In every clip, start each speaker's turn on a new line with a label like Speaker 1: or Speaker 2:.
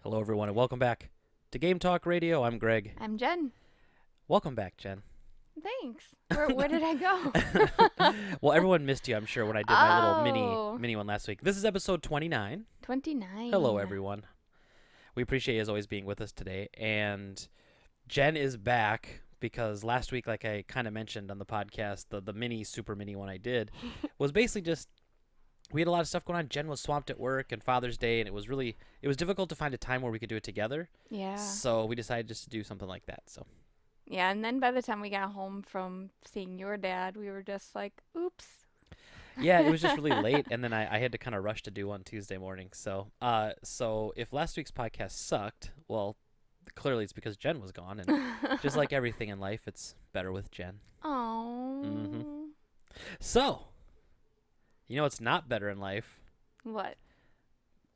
Speaker 1: Hello, everyone, and welcome back to Game Talk Radio. I'm Greg.
Speaker 2: I'm Jen.
Speaker 1: Welcome back, Jen.
Speaker 2: Thanks. Where did I go?
Speaker 1: Well, everyone missed you, I'm sure, when I did my little mini one last week. This is episode 29.
Speaker 2: 29.
Speaker 1: Hello, everyone. We appreciate you as always being with us today. And Jen is back because last week, like I kind of mentioned on the podcast, the super mini one I did was basically just we had a lot of stuff going on. Jen was swamped at work and Father's Day, and it was difficult to find a time where we could do it together.
Speaker 2: Yeah.
Speaker 1: So we decided just to do something like that. So.
Speaker 2: Yeah, and then by the time we got home from seeing your dad, we were just like, oops.
Speaker 1: Yeah, it was just really late, and then I had to kind of rush to do one Tuesday morning. So if last week's podcast sucked, well, clearly it's because Jen was gone, and just like everything in life, it's better with Jen.
Speaker 2: Oh.
Speaker 1: Mm-hmm. So, you know what's not better in life?
Speaker 2: What?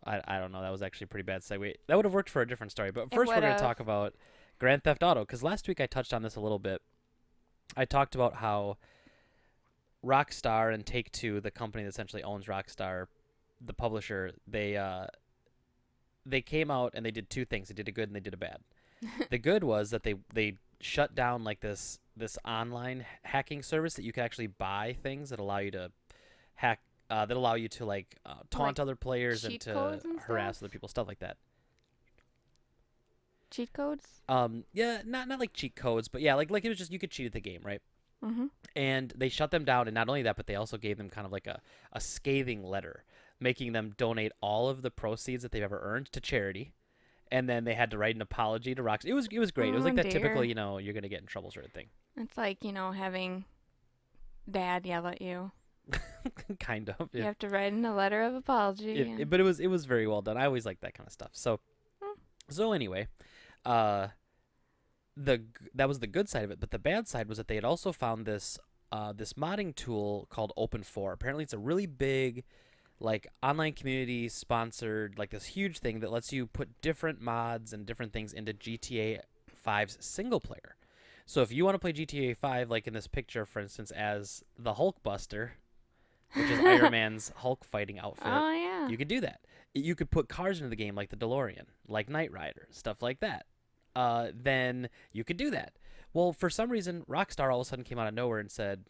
Speaker 1: I don't know. That was actually a pretty bad segue. That would have worked for a different story. But first, we're going to talk about Grand Theft Auto, because last week I touched on this a little bit. I talked about how Rockstar and Take-Two, the company that essentially owns Rockstar, the publisher, they came out and they did two things. They did a good and they did a bad. The good was that they shut down like this online hacking service that you could actually buy things that allow you to hack, that allow you to taunt other players and to harass other people, stuff like that.
Speaker 2: Cheat codes?
Speaker 1: Yeah, not like cheat codes, but yeah, like it was just you could cheat at the game, right?
Speaker 2: Mm-hmm.
Speaker 1: And they shut them down, and not only that, but they also gave them kind of like a scathing letter, making them donate all of the proceeds that they've ever earned to charity. And then they had to write an apology to Rockstar. It was great. It was like that typical, you're going to get in trouble sort of thing.
Speaker 2: It's like, having dad yell at you.
Speaker 1: Kind of. Yeah.
Speaker 2: You have to write in a letter of apology.
Speaker 1: But it was very well done. I always like that kind of stuff. So anyway, that was the good side of it. But the bad side was that they had also found this modding tool called Open4. Apparently, it's a really big, like, online community sponsored, like this huge thing that lets you put different mods and different things into GTA 5's single player. So if you want to play GTA 5, like in this picture, for instance, as the Hulkbuster, which is Iron Man's Hulk fighting outfit, you could do that. You could put cars into the game like the DeLorean, like Knight Rider, stuff like that. Then you could do that. Well, for some reason, Rockstar all of a sudden came out of nowhere and said,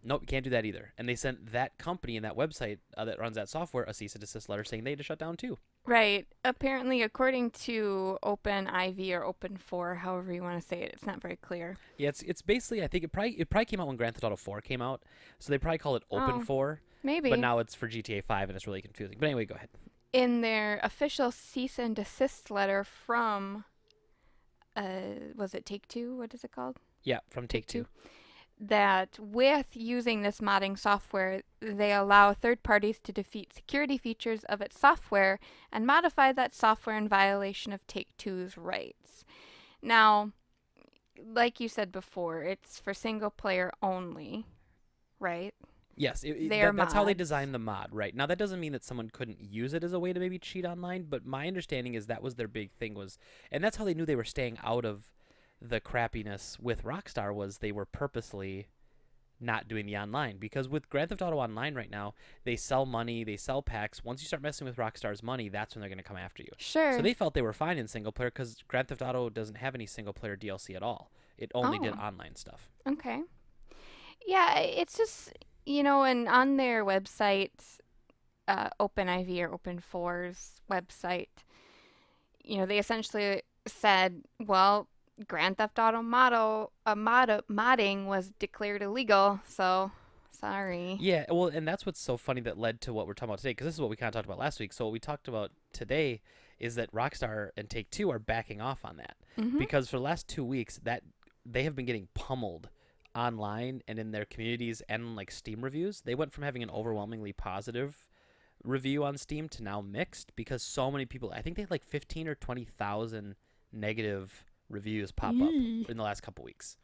Speaker 1: nope, you can't do that either. And they sent that company and that website that runs that software a cease and desist letter saying they had to shut down too.
Speaker 2: Right. Apparently, according to OpenIV or Open4, however you want to say it, it's not very clear.
Speaker 1: Yeah, it's basically, I think it probably came out when Grand Theft Auto 4 came out, so they probably call it Open4.
Speaker 2: Maybe.
Speaker 1: But now it's for GTA 5 and it's really confusing. But anyway, go ahead.
Speaker 2: In their official cease and desist letter from, was it Take-Two? What is it called?
Speaker 1: Yeah, from Take-Two.
Speaker 2: That with using this modding software, they allow third parties to defeat security features of its software and modify that software in violation of Take-Two's rights. Now, like you said before, it's for single player only, right?
Speaker 1: Yes, that's how they designed the mod, right? Now, that doesn't mean that someone couldn't use it as a way to maybe cheat online, but my understanding is that was their big thing and that's how they knew they were staying out of the crappiness with Rockstar was they were purposely not doing the online, because with Grand Theft Auto Online right now, they sell money, they sell packs. Once you start messing with Rockstar's money, that's when they're going to come after you.
Speaker 2: Sure.
Speaker 1: So they felt they were fine in single player because Grand Theft Auto doesn't have any single player DLC at all. It only did online stuff.
Speaker 2: Okay. Yeah, it's just, and on their website, OpenIV or Open4's website, they essentially said, well, Grand Theft Auto modding was declared illegal, so sorry.
Speaker 1: Yeah, well, and that's what's so funny that led to what we're talking about today, because this is what we kind of talked about last week. So what we talked about today is that Rockstar and Take-Two are backing off on that, because for the last 2 weeks that they have been getting pummeled online and in their communities and like Steam reviews. They went from having an overwhelmingly positive review on Steam to now mixed, because so many people, I think they had like 15 or 20,000 negative reviews pop up in the last couple weeks.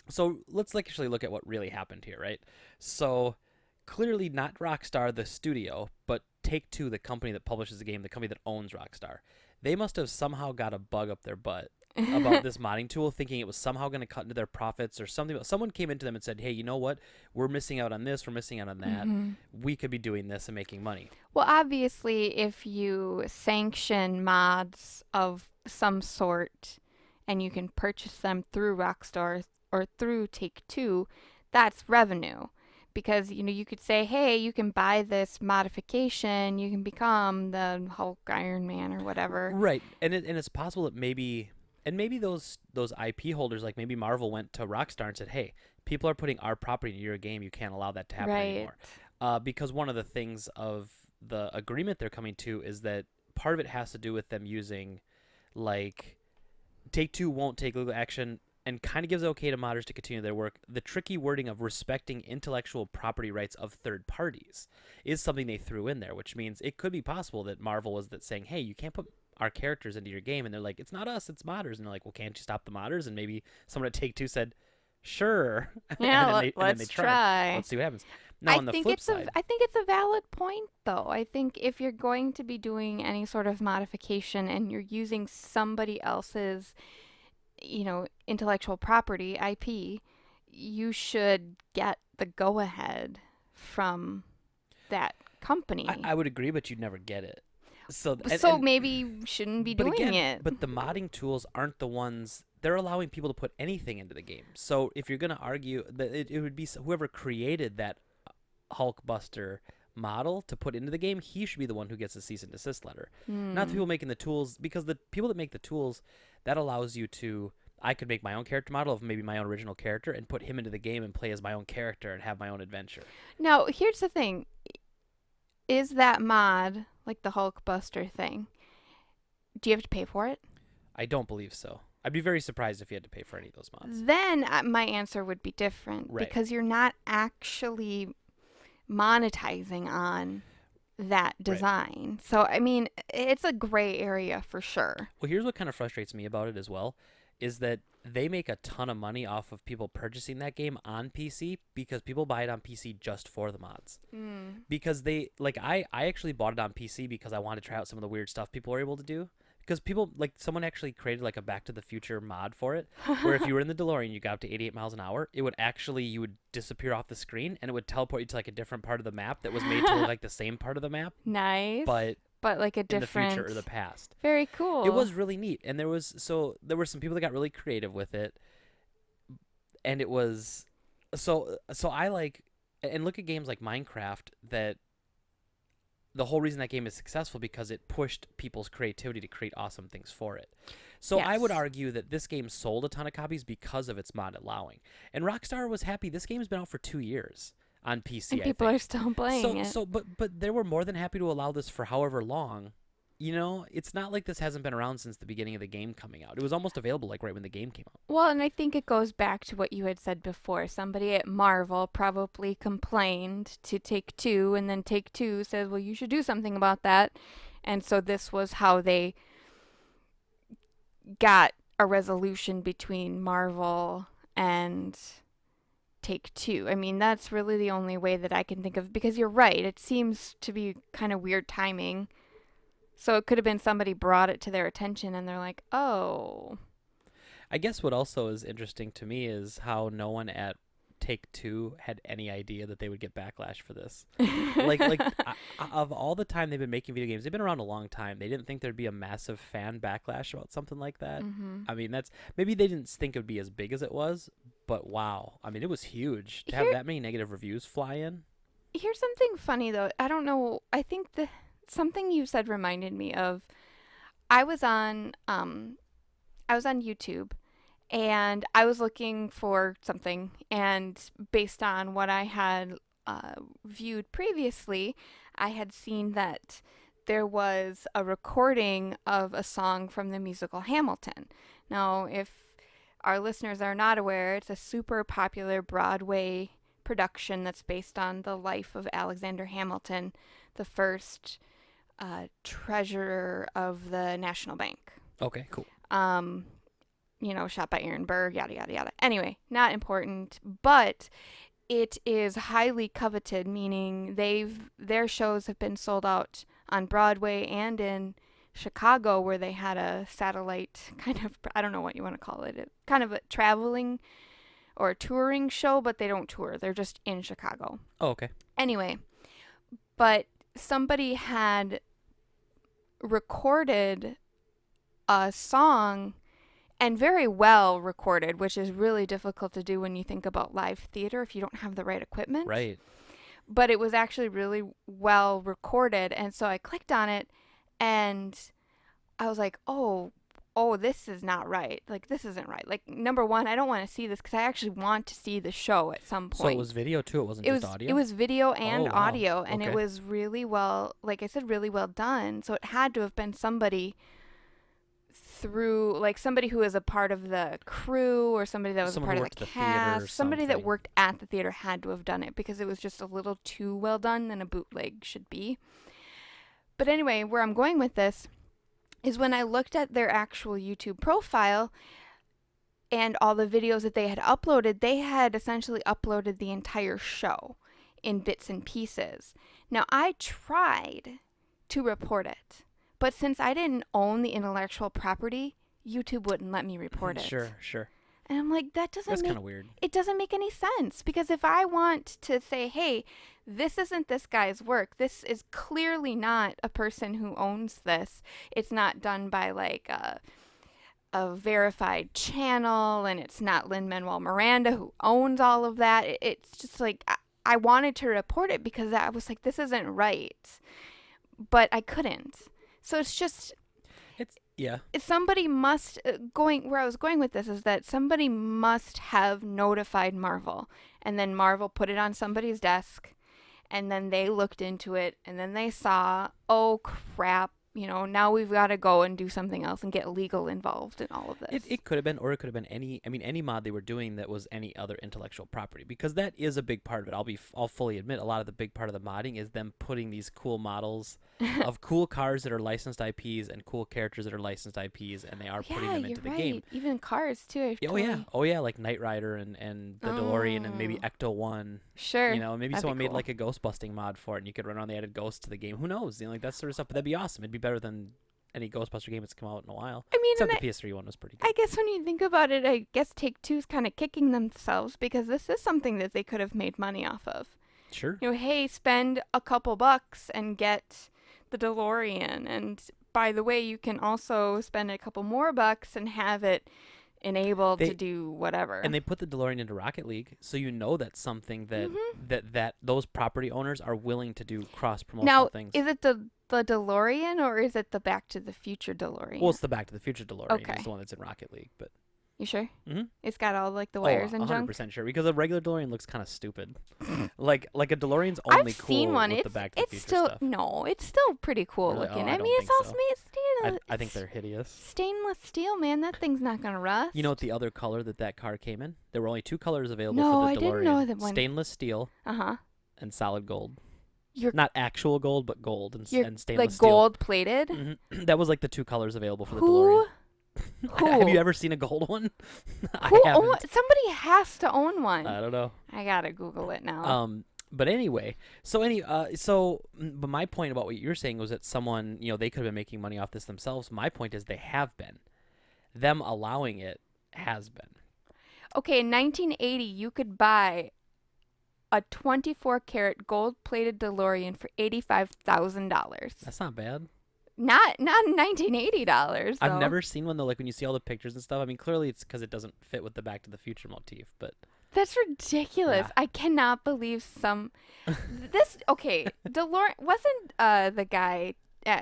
Speaker 1: So let's actually look at what really happened here, right? So clearly not Rockstar, the studio, but Take-Two, the company that publishes the game, the company that owns Rockstar. They must have somehow got a bug up their butt about this modding tool, thinking it was somehow going to cut into their profits or something. Someone came into them and said, hey, you know what? We're missing out on this. We're missing out on that.
Speaker 2: Hmm.
Speaker 1: We could be doing this and making money.
Speaker 2: Well, obviously, if you sanction mods of some sort and you can purchase them through Rockstar or through Take-Two, that's revenue. Because, you could say, hey, you can buy this modification, you can become the Hulk Iron Man or whatever.
Speaker 1: Right. And it's possible that maybe those IP holders, like maybe Marvel, went to Rockstar and said, hey, people are putting our property into your game. You can't allow that to happen anymore. Because one of the things of the agreement they're coming to is that part of it has to do with them using, like, Take-Two won't take legal action and kind of gives it okay to modders to continue their work. The tricky wording of respecting intellectual property rights of third parties is something they threw in there, which means it could be possible that Marvel was saying, hey, you can't put our characters into your game. And they're like, it's not us, it's modders. And they're like, well, can't you stop the modders? And maybe someone at Take-Two said, sure.
Speaker 2: Yeah,
Speaker 1: and
Speaker 2: let's
Speaker 1: they
Speaker 2: try.
Speaker 1: Let's see what happens. Now, on the flip side,
Speaker 2: I think it's a valid point, though. I think if you're going to be doing any sort of modification and you're using somebody else's, intellectual property, IP, you should get the go-ahead from that company.
Speaker 1: I would agree, but you'd never get it. So
Speaker 2: maybe you shouldn't be doing it.
Speaker 1: But the modding tools aren't the ones. They're allowing people to put anything into the game. So if you're going to argue that it would be whoever created that Hulkbuster model to put into the game, he should be the one who gets a cease and desist letter. Not the people making the tools, because the people that make the tools, that allows you to, I could make my own character model of maybe my own original character and put him into the game and play as my own character and have my own adventure.
Speaker 2: Now, here's the thing. Is that mod, like the Hulkbuster thing, do you have to pay for it?
Speaker 1: I don't believe so. I'd be very surprised if you had to pay for any of those mods.
Speaker 2: Then my answer would be different,
Speaker 1: Right.
Speaker 2: Because you're not actually monetizing on that design. Right. So, I mean, it's a gray area for sure.
Speaker 1: Well, here's what kind of frustrates me about it as well, is that they make a ton of money off of people purchasing that game on PC because people buy it on PC just for the mods. Because they, like, I actually bought it on PC because I wanted to try out some of the weird stuff people are able to do. Because people, like, someone actually created, like, a Back to the Future mod for it, where if you were in the DeLorean, you got up to 88 miles an hour, it would actually, you would disappear off the screen, and it would teleport you to, like, a different part of the map that was made to look like the same part of the map.
Speaker 2: Nice.
Speaker 1: But
Speaker 2: like a different...
Speaker 1: in the future or the past.
Speaker 2: Very cool.
Speaker 1: It was really neat, and there were some people that got really creative with it, and it was... So I like... And look at games like Minecraft that... The whole reason that game is successful because it pushed people's creativity to create awesome things for it. So yes. I would argue that this game sold a ton of copies because of its mod allowing. And Rockstar was happy. This game's been out for 2 years on PC.
Speaker 2: And people are still playing it.
Speaker 1: But they were more than happy to allow this for however long. You know, it's not like this hasn't been around since the beginning of the game coming out. It was almost available like right when the game came out.
Speaker 2: Well, and I think it goes back to what you had said before. Somebody at Marvel probably complained to Take-Two, and then Take-Two said, well, you should do something about that. And so this was how they got a resolution between Marvel and Take-Two. I mean, that's really the only way that I can think of, because you're right. It seems to be kind of weird timing. So it could have been somebody brought it to their attention and they're like, oh.
Speaker 1: I guess what also is interesting to me is how no one at Take-Two had any idea that they would get backlash for this. Of all the time they've been making video games, they've been around a long time. They didn't think there'd be a massive fan backlash about something like that.
Speaker 2: Mm-hmm.
Speaker 1: I mean, maybe they didn't think it would be as big as it was, but wow. I mean, it was huge to have that many negative reviews fly in. Here's
Speaker 2: something funny, though. I don't know. I think something you said reminded me of, I was on YouTube and I was looking for something, and based on what I had viewed previously, I had seen that there was a recording of a song from the musical Hamilton. Now, if our listeners are not aware, it's a super popular Broadway production that's based on the life of Alexander Hamilton, the first treasurer of the National Bank.
Speaker 1: Okay, cool.
Speaker 2: Shot by Aaron Burr, yada, yada, yada. Anyway, not important, but it is highly coveted, meaning their shows have been sold out on Broadway and in Chicago where they had a satellite kind of, I don't know what you want to call it, kind of a traveling or a touring show, but they don't tour. They're just in Chicago.
Speaker 1: Oh, okay.
Speaker 2: Anyway, but somebody had recorded a song, and very well recorded, which is really difficult to do when you think about live theater if you don't have the right equipment.
Speaker 1: Right.
Speaker 2: But it was actually really well recorded, and so I clicked on it, and I was like, oh, this is not right. Like, this isn't right. Like, number one, I don't want to see this because I actually want to see the show at some point.
Speaker 1: So it was video too? It wasn't just audio?
Speaker 2: It was video and
Speaker 1: Oh, wow.
Speaker 2: audio, and
Speaker 1: Okay.
Speaker 2: it was really well, like I said, really well done. So it had to have been somebody through, like, somebody who was a part of the crew or somebody that was
Speaker 1: Someone
Speaker 2: a part
Speaker 1: who
Speaker 2: of
Speaker 1: worked
Speaker 2: the
Speaker 1: at the theater or
Speaker 2: cast. Somebody that
Speaker 1: something.
Speaker 2: worked at the theater had to have done it because it was just a little too well done than a bootleg should be. But anyway, where I'm going with this is when I looked at their actual YouTube profile and all the videos that they had uploaded, they had essentially uploaded the entire show in bits and pieces. Now, I tried to report it, but since I didn't own the intellectual property, YouTube wouldn't let me report it.
Speaker 1: Sure.
Speaker 2: And I'm like, that doesn't
Speaker 1: That's
Speaker 2: make
Speaker 1: kind of weird.
Speaker 2: it doesn't make any sense, because if I want to say, hey, this isn't this guy's work, this is clearly not a person who owns this, it's not done by like a verified channel, and it's not Lin-Manuel Miranda who owns all of that. It's just like, I wanted to report it because I was like, this isn't right, but I couldn't. So it's just,
Speaker 1: Yeah.
Speaker 2: somebody must, where I was going with this is that somebody must have notified Marvel, and then Marvel put it on somebody's desk, and then they looked into it, and then they saw, oh crap, now we've got to go and do something else and get legal involved in all of this.
Speaker 1: It could have been, or it could have been any mod they were doing that was any other intellectual property, because that is a big part of it. I'll fully admit, a lot of the big part of the modding is them putting these cool models of cool cars that are licensed IPs and cool characters that are licensed IPs, and they are putting them into the game.
Speaker 2: Even cars too.
Speaker 1: Oh yeah, like Knight Rider and the DeLorean and maybe Ecto 1.
Speaker 2: Sure.
Speaker 1: Maybe
Speaker 2: That'd
Speaker 1: someone
Speaker 2: be
Speaker 1: made
Speaker 2: cool.
Speaker 1: like a ghost busting mod for it, and you could run around the added ghosts to the game. Who knows? Like that sort of stuff. But that'd be awesome. It'd be better than any Ghostbuster game that's come out in a while.
Speaker 2: I mean,
Speaker 1: Except the PS3 one was pretty good.
Speaker 2: I guess when you think about it, I guess Take-Two's kind of kicking themselves, because this is something that they could have made money off of.
Speaker 1: Sure.
Speaker 2: Hey, spend a couple bucks and get the DeLorean. And by the way, you can also spend a couple more bucks and have it enabled to do whatever.
Speaker 1: And they put the DeLorean into Rocket League, so that's something that those property owners are willing to do cross-promotional things.
Speaker 2: Now, is it the DeLorean, or is it the Back to the Future DeLorean?
Speaker 1: Well, it's the Back to the Future DeLorean.
Speaker 2: Okay.
Speaker 1: It's the one that's in Rocket League, but...
Speaker 2: You sure?
Speaker 1: Mm-hmm.
Speaker 2: It's got all like the wires and junk?
Speaker 1: 100% sure, because a regular DeLorean looks kind of stupid. like a DeLorean's only
Speaker 2: I've
Speaker 1: cool
Speaker 2: seen one.
Speaker 1: with the Back to the Future stuff.
Speaker 2: No, it's still pretty cool
Speaker 1: Really?
Speaker 2: looking.
Speaker 1: Oh, I
Speaker 2: I
Speaker 1: don't
Speaker 2: mean, it's
Speaker 1: think
Speaker 2: all
Speaker 1: so.
Speaker 2: made stainless.
Speaker 1: I think they're hideous.
Speaker 2: Stainless steel, man. That thing's not gonna rust.
Speaker 1: You know what the other color that car came in? There were only two colors available
Speaker 2: No,
Speaker 1: for
Speaker 2: I
Speaker 1: the DeLorean.
Speaker 2: didn't know that one.
Speaker 1: Stainless steel
Speaker 2: Uh-huh.
Speaker 1: and solid gold.
Speaker 2: You're
Speaker 1: Not actual gold, but gold and stainless
Speaker 2: like
Speaker 1: steel.
Speaker 2: gold plated.
Speaker 1: Mm-hmm. That was like the two colors available for the
Speaker 2: Who?
Speaker 1: DeLorean. Have you ever seen a gold one? I
Speaker 2: Who
Speaker 1: haven't.
Speaker 2: somebody has to own one.
Speaker 1: I don't know.
Speaker 2: I gotta Google it now.
Speaker 1: But anyway, but my point about what you're saying was that someone, they could have been making money off this themselves. My point is they have been. Them allowing it has been.
Speaker 2: Okay, in 1980, you could buy a 24-karat gold-plated DeLorean for $85,000.
Speaker 1: That's not bad.
Speaker 2: Not $1980.
Speaker 1: I've never seen one though. Like when you see all the pictures and stuff. I mean, clearly it's because it doesn't fit with the Back to the Future motif. But
Speaker 2: That's ridiculous.
Speaker 1: Yeah.
Speaker 2: I cannot believe DeLorean wasn't the guy.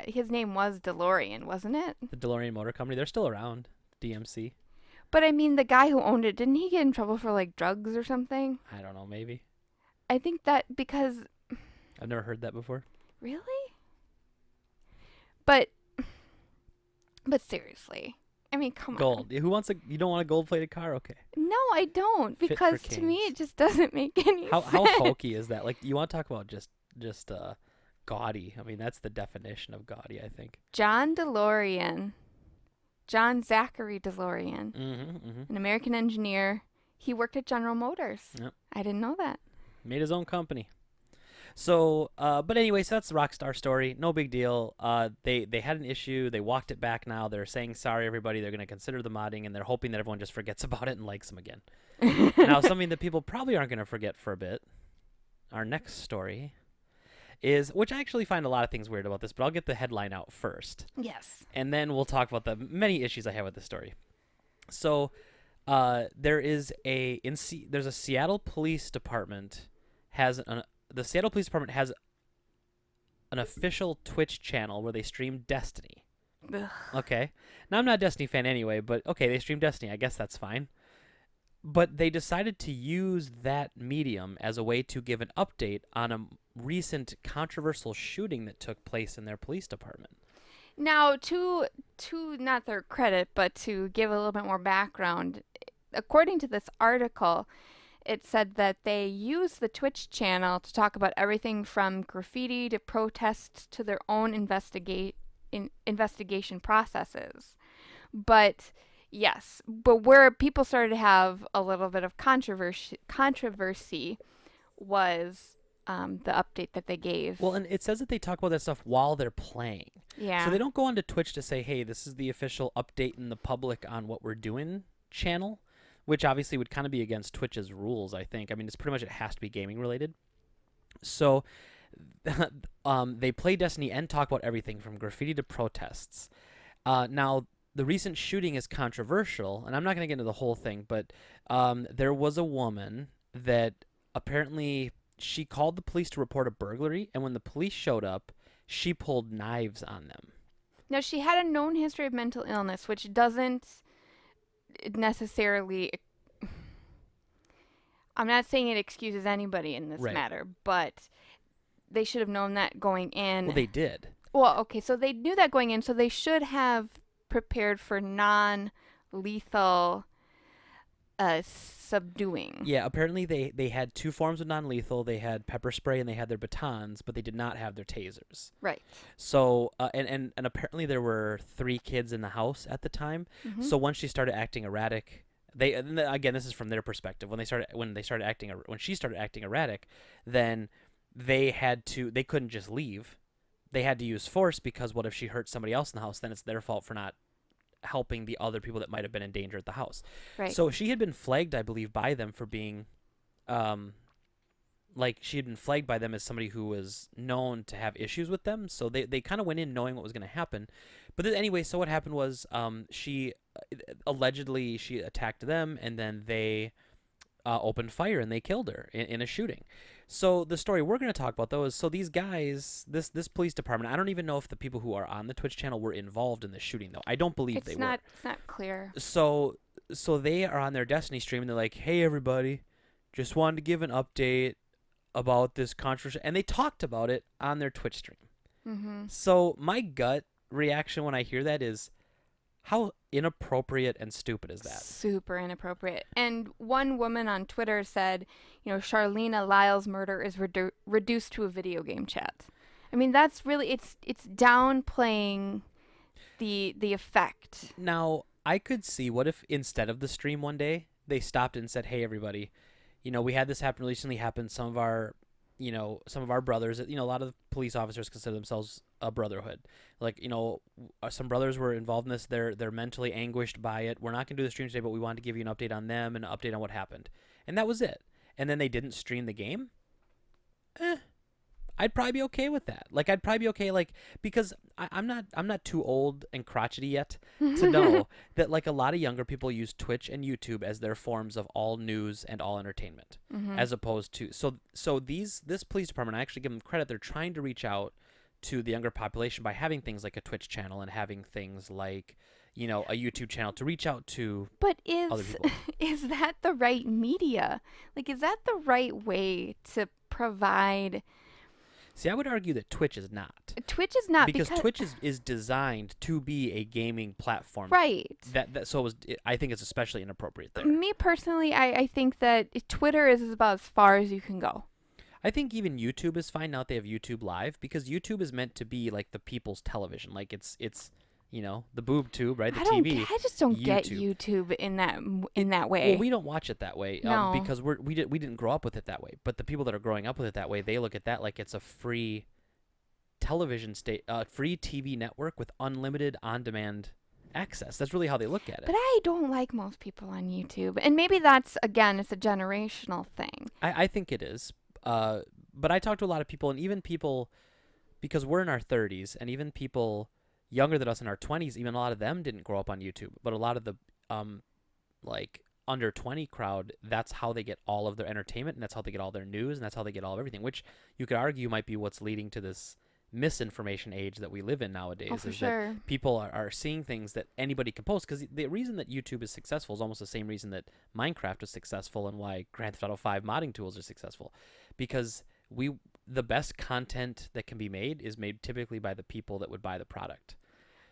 Speaker 2: His name was DeLorean, wasn't it?
Speaker 1: the DeLorean Motor Company, they're still around. DMC.
Speaker 2: But I mean, the guy who owned it, didn't he get in trouble for like drugs or something?
Speaker 1: I don't know. Maybe.
Speaker 2: I think that because
Speaker 1: I've never heard that before.
Speaker 2: really. But seriously, I mean, come
Speaker 1: Gold. Who wants you don't want a gold-plated car? Okay.
Speaker 2: on. No, I don't,
Speaker 1: Fit for
Speaker 2: because to me
Speaker 1: kings.
Speaker 2: it just doesn't make any
Speaker 1: How
Speaker 2: sense.
Speaker 1: hokey is that? Like, you want to talk about just gaudy? I mean, that's the definition of gaudy, I think.
Speaker 2: John Zachary DeLorean,
Speaker 1: Mm-hmm.
Speaker 2: an American engineer. He worked at General Motors.
Speaker 1: Yep.
Speaker 2: I didn't know that.
Speaker 1: Made his own company. So, but anyway, so that's the Rockstar story. No big deal. They had an issue. They walked it back now. They're saying sorry, everybody. They're going to consider the modding, and they're hoping that everyone just forgets about it and likes them again. Now, something that people probably aren't going to forget for a bit. Our next story is, which I actually find a lot of things weird about this, but I'll get the headline out first.
Speaker 2: Yes.
Speaker 1: And then we'll talk about the many issues I have with this story. So, there's a Seattle Police Department the Seattle Police Department has an official Twitch channel where they stream Destiny.
Speaker 2: Ugh.
Speaker 1: Okay. Now, I'm not a Destiny fan anyway, but okay, they stream Destiny. I guess that's fine. But they decided to use that medium as a way to give an update on a recent controversial shooting that took place in their police department.
Speaker 2: Now, to not their credit, but to give a little bit more background, according to this article, it said that they use the Twitch channel to talk about everything from graffiti to protests to their own investigation processes. But yes, but where people started to have a little bit of controversy was the update that they gave.
Speaker 1: Well, and it says that they talk about that stuff while they're playing.
Speaker 2: Yeah.
Speaker 1: So they don't go onto Twitch to say, hey, this is the official update in the public on what we're doing channel, which obviously would kind of be against Twitch's rules, I think. I mean, it's pretty much it has to be gaming related. So they play Destiny and talk about everything from graffiti to protests. Now, the recent shooting is controversial, and I'm not going to get into the whole thing, but there was a woman that apparently she called the police to report a burglary, and when the police showed up, she pulled knives on them.
Speaker 2: Now, she had a known history of mental illness, which doesn't necessarily... I'm not saying it excuses anybody in this
Speaker 1: Right.
Speaker 2: matter, but they should have known that going in.
Speaker 1: Well, they did.
Speaker 2: Well, okay, so they knew that going in, so they should have prepared for non-lethal subduing.
Speaker 1: Yeah, apparently they had two forms of non-lethal. They had pepper spray and they had their batons, but they did not have their tasers.
Speaker 2: Right.
Speaker 1: So, and apparently there were 3 kids in the house at the time.
Speaker 2: Mm-hmm.
Speaker 1: So once she started acting erratic, again, this is from their perspective. When she started acting erratic, then they couldn't just leave. They had to use force, because what if she hurt somebody else in the house? Then it's their fault for not helping the other people that might have been in danger at the house.
Speaker 2: Right.
Speaker 1: So she had been flagged, I believe, by them for being, she had been flagged by them as somebody who was known to have issues with them. So they kind of went in knowing what was going to happen. But anyway, so what happened was she allegedly she attacked them, and then they opened fire and they killed her in a shooting. So the story we're going to talk about, though, is so these guys, this police department, I don't even know if the people who are on the Twitch channel were involved in the shooting, though. I don't believe they were.
Speaker 2: It's not clear.
Speaker 1: So they are on their Destiny stream, and they're like, hey, everybody, just wanted to give an update about this controversy. And they talked about it on their Twitch stream.
Speaker 2: Mm-hmm.
Speaker 1: So my gut reaction when I hear that is, how inappropriate and stupid is that?
Speaker 2: Super inappropriate. And one woman on Twitter said, Charlena Lyle's murder is reduced to a video game chat. I mean, that's really, it's downplaying the effect.
Speaker 1: Now, I could see, what if instead of the stream one day, they stopped and said, hey, everybody, we had this happen recently, some of our brothers, a lot of police officers consider themselves a brotherhood. Some brothers were involved in this. They're mentally anguished by it. We're not going to do the stream today, but we wanted to give you an update on them and an update on what happened. And that was it. And then they didn't stream the game. I'd probably be okay with that. I'd probably be okay, because I'm not too old and crotchety yet to know that a lot of younger people use Twitch and YouTube as their forms of all news and all entertainment,
Speaker 2: Mm-hmm.
Speaker 1: as opposed to this police department, I actually give them credit. They're trying to reach out to the younger population by having things like a Twitch channel and having things like a YouTube channel to reach out to
Speaker 2: But
Speaker 1: other people.
Speaker 2: is that the right media? Is that the right way to provide?
Speaker 1: See, I would argue that Twitch is not.
Speaker 2: Twitch is not,
Speaker 1: because Twitch is designed to be a gaming platform.
Speaker 2: Right.
Speaker 1: I think it's especially inappropriate there.
Speaker 2: Me personally, I think that Twitter is about as far as you can go.
Speaker 1: I think even YouTube is fine now that they have YouTube Live, because YouTube is meant to be like the people's television. It's the boob tube, right? The TV.
Speaker 2: I just don't get
Speaker 1: YouTube.
Speaker 2: YouTube in that way.
Speaker 1: Well, we don't watch it that way
Speaker 2: No.
Speaker 1: because we didn't grow up with it that way. But the people that are growing up with it that way, they look at that like it's a free free TV network with unlimited on-demand access. That's really how they look at it.
Speaker 2: But I don't like most people on YouTube. And maybe that's, again, it's a generational thing.
Speaker 1: I think it is. But I talk to a lot of people, and even people, because we're in our 30s, and even people younger than us in our 20s, even a lot of them didn't grow up on YouTube. But a lot of the like under 20 crowd, that's how they get all of their entertainment, and that's how they get all their news, and that's how they get all of everything, which you could argue might be what's leading to this misinformation age that we live in nowadays.
Speaker 2: Oh, for
Speaker 1: is
Speaker 2: sure.
Speaker 1: that people are seeing things that anybody can post, because the reason that YouTube is successful is almost the same reason that Minecraft is successful and why Grand Theft Auto 5 modding tools are successful, because the best content that can be made is made typically by the people that would buy the product.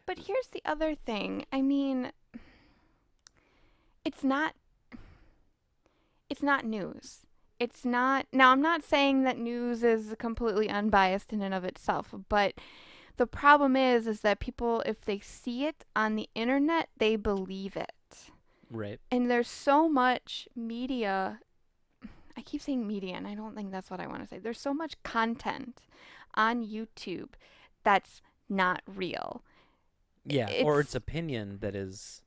Speaker 2: But here's the other thing. I mean, it's not news. It's not. Now, I'm not saying that news is completely unbiased in and of itself, but the problem is that people, if they see it on the internet, they believe it.
Speaker 1: Right.
Speaker 2: And there's so much media. I keep saying media, and I don't think that's what I want to say. There's so much content on YouTube that's not real.
Speaker 1: Yeah, or it's opinion that is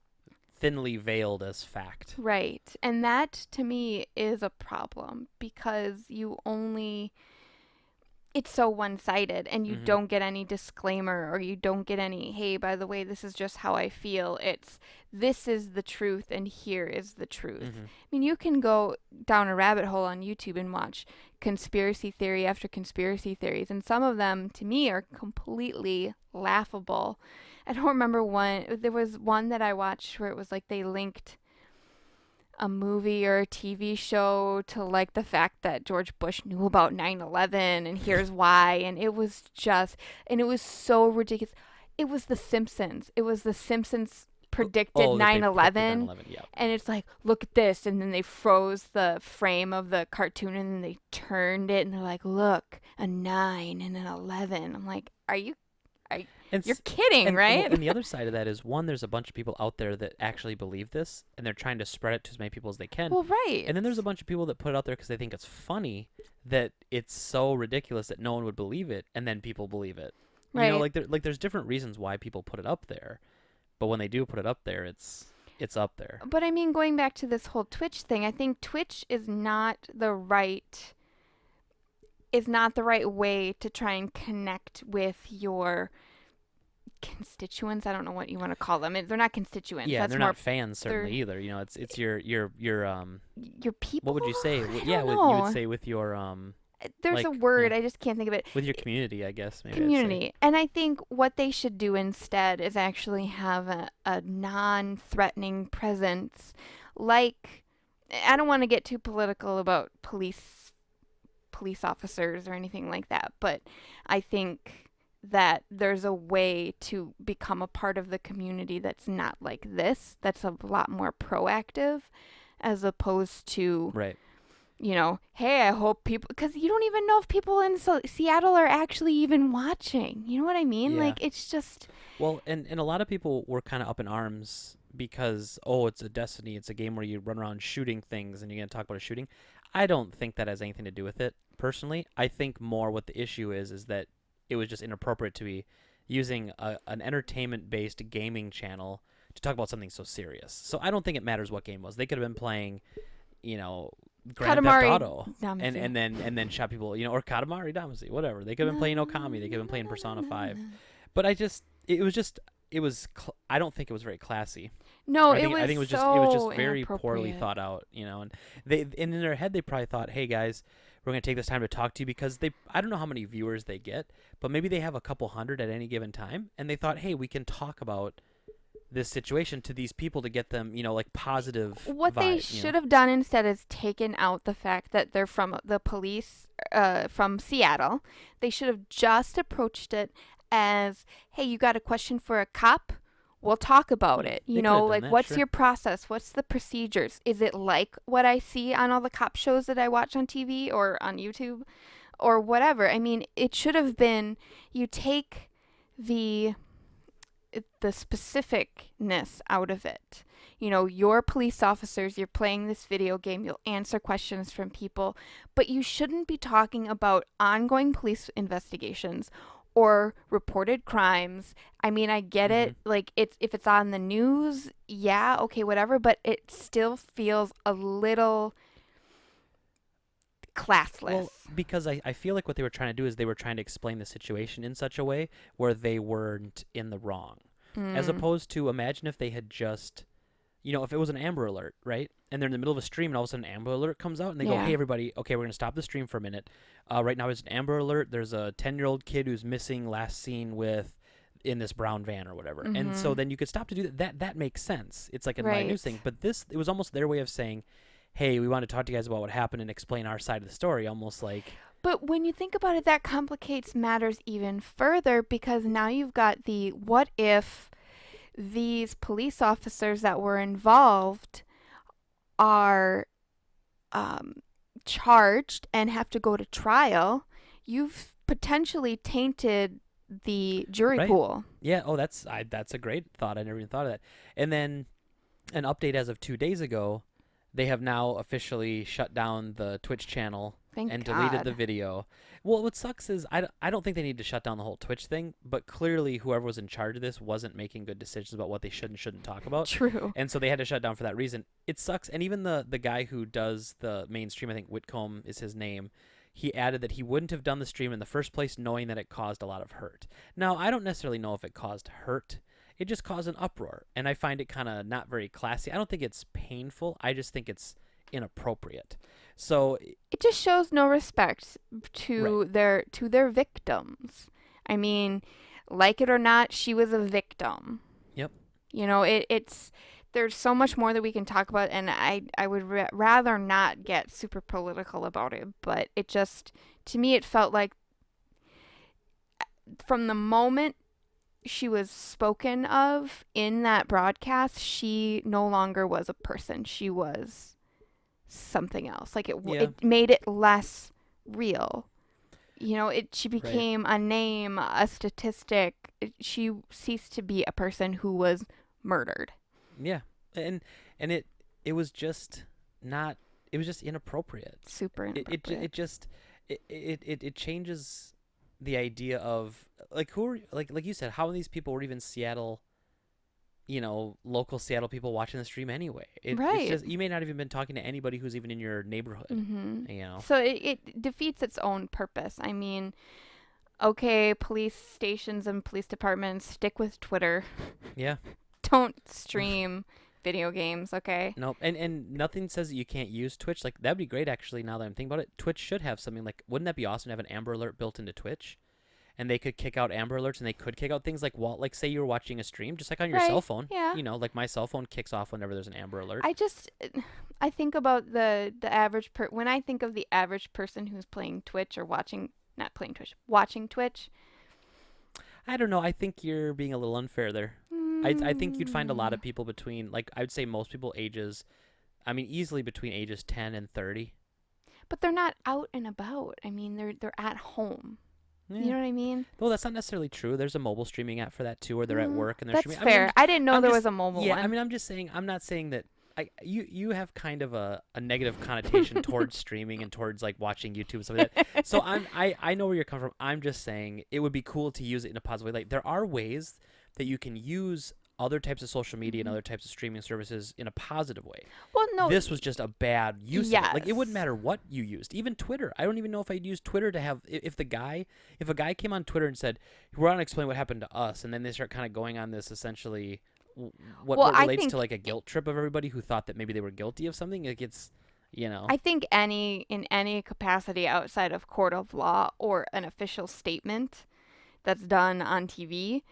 Speaker 1: thinly veiled as fact.
Speaker 2: Right. And that, to me, is a problem because it's so one-sided, and you don't get any disclaimer, or you don't get any, hey, by the way, this is just how I feel. It's, this is the truth, and here is the truth. I mean, you can go down a rabbit hole on YouTube and watch conspiracy theory after conspiracy theories, and some of them, to me, are completely laughable. I don't remember one. There was one that I watched where it was like they linked a movie or a TV show to like the fact that George Bush knew about 9/11 and here's why, and it was so ridiculous. It was The Simpsons. Predicted 9/11,
Speaker 1: yeah.
Speaker 2: and it's like, look at this, and then they froze the frame of the cartoon and then they turned it and they're like, look, a 9 and an 11. I'm like, you're kidding, right?
Speaker 1: Well, and the other side of that is, one, there's a bunch of people out there that actually believe this, and they're trying to spread it to as many people as they can.
Speaker 2: Well, right.
Speaker 1: And then there's a bunch of people that put it out there because they think it's funny, that it's so ridiculous that no one would believe it, and then people believe it.
Speaker 2: Right.
Speaker 1: You know, there's different reasons why people put it up there, but when they do put it up there, it's up there.
Speaker 2: But I mean, going back to this whole Twitch thing, I think Twitch is not the right way to try and connect with your constituents. I don't know what you want to call them. They're not constituents.
Speaker 1: Yeah,
Speaker 2: that's
Speaker 1: they're
Speaker 2: more,
Speaker 1: not fans certainly either. You know, it's your
Speaker 2: people.
Speaker 1: What would you say?
Speaker 2: You
Speaker 1: would say with your
Speaker 2: there's
Speaker 1: like,
Speaker 2: a word,
Speaker 1: yeah.
Speaker 2: I just can't think of it.
Speaker 1: With your community, I guess. Maybe
Speaker 2: Community. And I think what they should do instead is actually have a non-threatening presence. Like, I don't want to get too political about police officers or anything like that, but I think that there's a way to become a part of the community that's not like this, that's a lot more proactive, as opposed to,
Speaker 1: right.
Speaker 2: You know, hey, I hope people, because you don't even know if people in Seattle are actually even watching. You know what I mean?
Speaker 1: Yeah.
Speaker 2: Like, it's just...
Speaker 1: Well, and a lot of people were kind of up in arms because, it's a Destiny, it's a game where you run around shooting things, and you're going to talk about a shooting. I don't think that has anything to do with it, personally. I think more what the issue is that it was just inappropriate to be using an entertainment-based gaming channel to talk about something so serious. So I don't think it matters what game it was. They could have been playing, Grand Theft Auto, and then shot people, or Katamari Damacy, whatever. They could have been playing Okami. They could have been playing Persona 5. But I don't think it was very classy.
Speaker 2: No,
Speaker 1: I think it was just very
Speaker 2: inappropriate.
Speaker 1: poorly thought out, and in their head they probably thought, hey guys, we're going to take this time to talk to you, because I don't know how many viewers they get, but maybe they have a couple hundred at any given time, and they thought, hey, we can talk about this situation to these people to get them, like positive
Speaker 2: What they
Speaker 1: vibe,
Speaker 2: should have done instead is taken out the fact that they're from the police from Seattle. They should have just approached it as, hey, you got a question for a cop? We'll talk about it.
Speaker 1: They could have done
Speaker 2: Like,
Speaker 1: that,
Speaker 2: what's
Speaker 1: sure.
Speaker 2: your process? What's the procedures? Is it like what I see on all the cop shows that I watch on TV or on YouTube or whatever? I mean, it should have been, you take the the specificness out of it. You know, you're police officers, you're playing this video game, you'll answer questions from people, but you shouldn't be talking about ongoing police investigations or reported crimes. I mean, I get
Speaker 1: Mm-hmm.
Speaker 2: it. Like, it's if it's on the news, yeah, okay, whatever, but it still feels a little classless.
Speaker 1: Well, because I feel like what they were trying to do is they were trying to explain the situation in such a way where they weren't in the wrong. As opposed to, imagine if they had just, if it was an Amber Alert, right? And they're in the middle of a stream and all of a sudden an Amber Alert comes out and they go,
Speaker 2: Yeah.
Speaker 1: hey, everybody, okay, we're going to stop the stream for a minute. Right now it's an Amber Alert. There's a 10-year-old kid who's missing, last seen with in this brown van or whatever. And so then you could stop to do that. That makes sense. It's like a live news thing. But this, it was almost their way of saying, hey, we want to talk to you guys about what happened and explain our side of the story, almost like.
Speaker 2: But when you think about it, that complicates matters even further, because now you've got the what if these police officers that were involved are charged and have to go to trial. You've potentially tainted the jury
Speaker 1: Right.
Speaker 2: pool.
Speaker 1: Yeah, oh, that's a great thought. I never even thought of that. And then an update as of 2 days ago, they have now officially shut down the Twitch channel
Speaker 2: Thank
Speaker 1: and
Speaker 2: God.
Speaker 1: deleted the video. Well, what sucks is I don't think they need to shut down the whole Twitch thing, but clearly whoever was in charge of this wasn't making good decisions about what they should and shouldn't talk about.
Speaker 2: True.
Speaker 1: And so they had to shut down for that reason. It sucks. And even the guy who does the main stream, I think Whitcomb is his name, he added that he wouldn't have done the stream in the first place knowing that it caused a lot of hurt. Now, I don't necessarily know if it caused hurt. It just caused an uproar. And I find it kind of not very classy. I don't think it's painful. I just think it's inappropriate. So
Speaker 2: It just shows no respect to
Speaker 1: Right.
Speaker 2: their victims. I mean, like it or not, she was a victim.
Speaker 1: Yep.
Speaker 2: You know, it's there's so much more that we can talk about, and I would rather not get super political about it, but it just, to me, it felt like from the moment she was spoken of in that broadcast, she no longer was a person. She was something else. Like
Speaker 1: Yeah.
Speaker 2: it made it less real. You know, she
Speaker 1: Right.
Speaker 2: became a name, a statistic. She ceased to be a person who was murdered.
Speaker 1: Yeah. And it was just not, it was just inappropriate.
Speaker 2: Super
Speaker 1: It
Speaker 2: inappropriate.
Speaker 1: it just it changes the idea of like who are, like you said, how many of these people were even Seattle, local Seattle people watching the stream anyway.
Speaker 2: Right.
Speaker 1: It's just, you may not have even been talking to anybody who's even in your neighborhood.
Speaker 2: Mm-hmm. So it defeats its own purpose. I mean, okay, police stations and police departments, stick with Twitter.
Speaker 1: Yeah.
Speaker 2: Don't stream video games, okay?
Speaker 1: Nope. And nothing says that you can't use Twitch. Like, that'd be great, actually, now that I'm thinking about it. Twitch should have something like, wouldn't that be awesome to have an Amber Alert built into Twitch? And they could kick out Amber Alerts, and they could kick out things like, like say you were watching a stream, just like on your
Speaker 2: Right,
Speaker 1: cell phone.
Speaker 2: yeah.
Speaker 1: Like my cell phone kicks off whenever there's an Amber Alert.
Speaker 2: I think about the average when I think of the average person who's playing Twitch or watching Twitch.
Speaker 1: I don't know. I think you're being a little unfair there. I think you'd find a lot of people between, like, I would say most people easily between ages 10 and 30.
Speaker 2: But they're not out and about. I mean, they're at home.
Speaker 1: Yeah.
Speaker 2: You know what I mean?
Speaker 1: Well, that's not necessarily true. There's a mobile streaming app for that too, where they're at work and they're
Speaker 2: That's
Speaker 1: streaming.
Speaker 2: fair. I didn't know
Speaker 1: I'm
Speaker 2: there
Speaker 1: just-
Speaker 2: was a mobile
Speaker 1: yeah,
Speaker 2: one.
Speaker 1: I mean, I'm not saying that. You have kind of a negative connotation towards streaming and towards like watching YouTube and stuff like that. So I know where you're coming from. I'm just saying it would be cool to use it in a positive way. Like, there are ways that you can use other types of social media and other types of streaming services in a positive way.
Speaker 2: Well, no.
Speaker 1: This was just a bad use of it. Like, it
Speaker 2: Yes.
Speaker 1: wouldn't matter what you used. Even Twitter. I don't even know if I'd use Twitter to have, if a guy came on Twitter and said, we're going to explain what happened to us, and then they start kind of going on this essentially what
Speaker 2: Well, I
Speaker 1: relates
Speaker 2: think-
Speaker 1: to like a guilt trip of everybody who thought that maybe they were guilty of something. Like, it's,
Speaker 2: I think in any capacity outside of court of law or an official statement that's done on TV,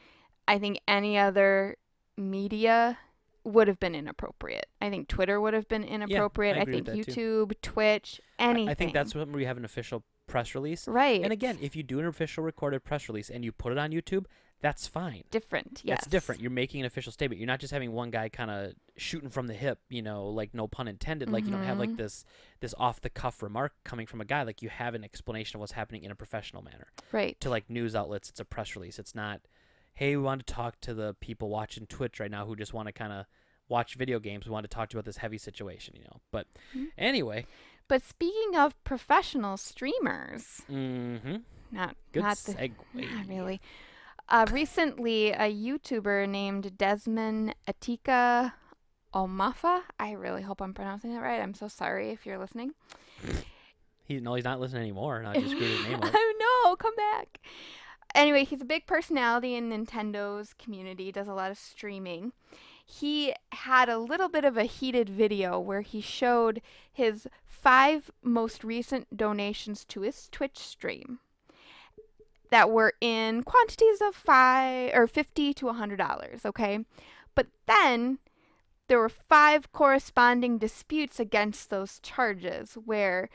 Speaker 2: I think any other media would have been inappropriate. I think Twitter would have been inappropriate.
Speaker 1: I
Speaker 2: I
Speaker 1: agree
Speaker 2: think
Speaker 1: with that, too.
Speaker 2: YouTube, Twitch, anything.
Speaker 1: I think that's when we have an official press release.
Speaker 2: right.
Speaker 1: And again, if you do an official recorded press release and you put it on YouTube, that's fine.
Speaker 2: different. Yes.
Speaker 1: That's different. You're making an official statement. You're not just having one guy kind of shooting from the hip, like no pun intended. Like, you don't have like this off the cuff remark coming from a guy. Like, you have an explanation of what's happening in a professional manner.
Speaker 2: Right.
Speaker 1: To like news outlets, it's a press release. It's not, hey, we want to talk to the people watching Twitch right now who just want to kind of watch video games. We want to talk to you about this heavy situation, you know. But anyway.
Speaker 2: But speaking of professional streamers,
Speaker 1: Mm-hmm.
Speaker 2: not
Speaker 1: Good
Speaker 2: not
Speaker 1: segue.
Speaker 2: not really. Recently, a YouTuber named Desmond Atika Omafa. I really hope I'm pronouncing that right. I'm so sorry if you're listening.
Speaker 1: He's not listening anymore. Now I just screwed his name up.
Speaker 2: Oh no, come back. Anyway, he's a big personality in Nintendo's community, does a lot of streaming. He had a little bit of a heated video where he showed his 5 most recent donations to his Twitch stream that were in quantities of $50 to $100, okay? But then there were 5 corresponding disputes against those charges where,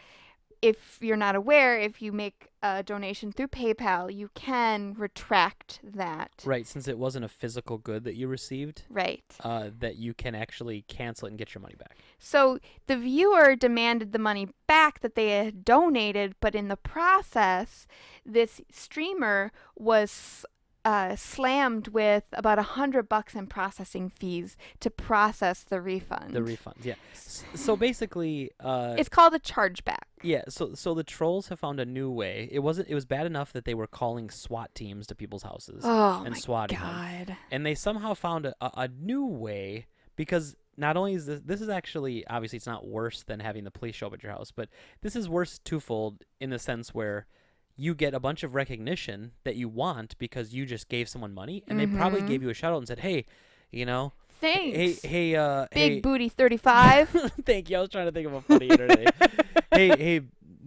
Speaker 2: if you're not aware, if you make a donation through PayPal, you can retract that.
Speaker 1: Right, since it wasn't a physical good that you received.
Speaker 2: Right.
Speaker 1: That you can actually cancel it and get your money back.
Speaker 2: So the viewer demanded the money back that they had donated, but in the process, this streamer was slammed with about $100 in processing fees to process the refund.
Speaker 1: The refunds, yeah. So basically,
Speaker 2: it's called a chargeback.
Speaker 1: Yeah. So the trolls have found a new way. It was bad enough that they were calling SWAT teams to people's houses and swatting them, and they somehow found a new way, because not only is this is actually, obviously it's not worse than having the police show up at your house, but this is worse twofold in the sense where you get a bunch of recognition that you want because you just gave someone money, and they probably gave you a shout out and said, hey, you know,
Speaker 2: thanks.
Speaker 1: Hey,
Speaker 2: Big Booty 35.
Speaker 1: Thank you. I was trying to think of a funny internet. Hey,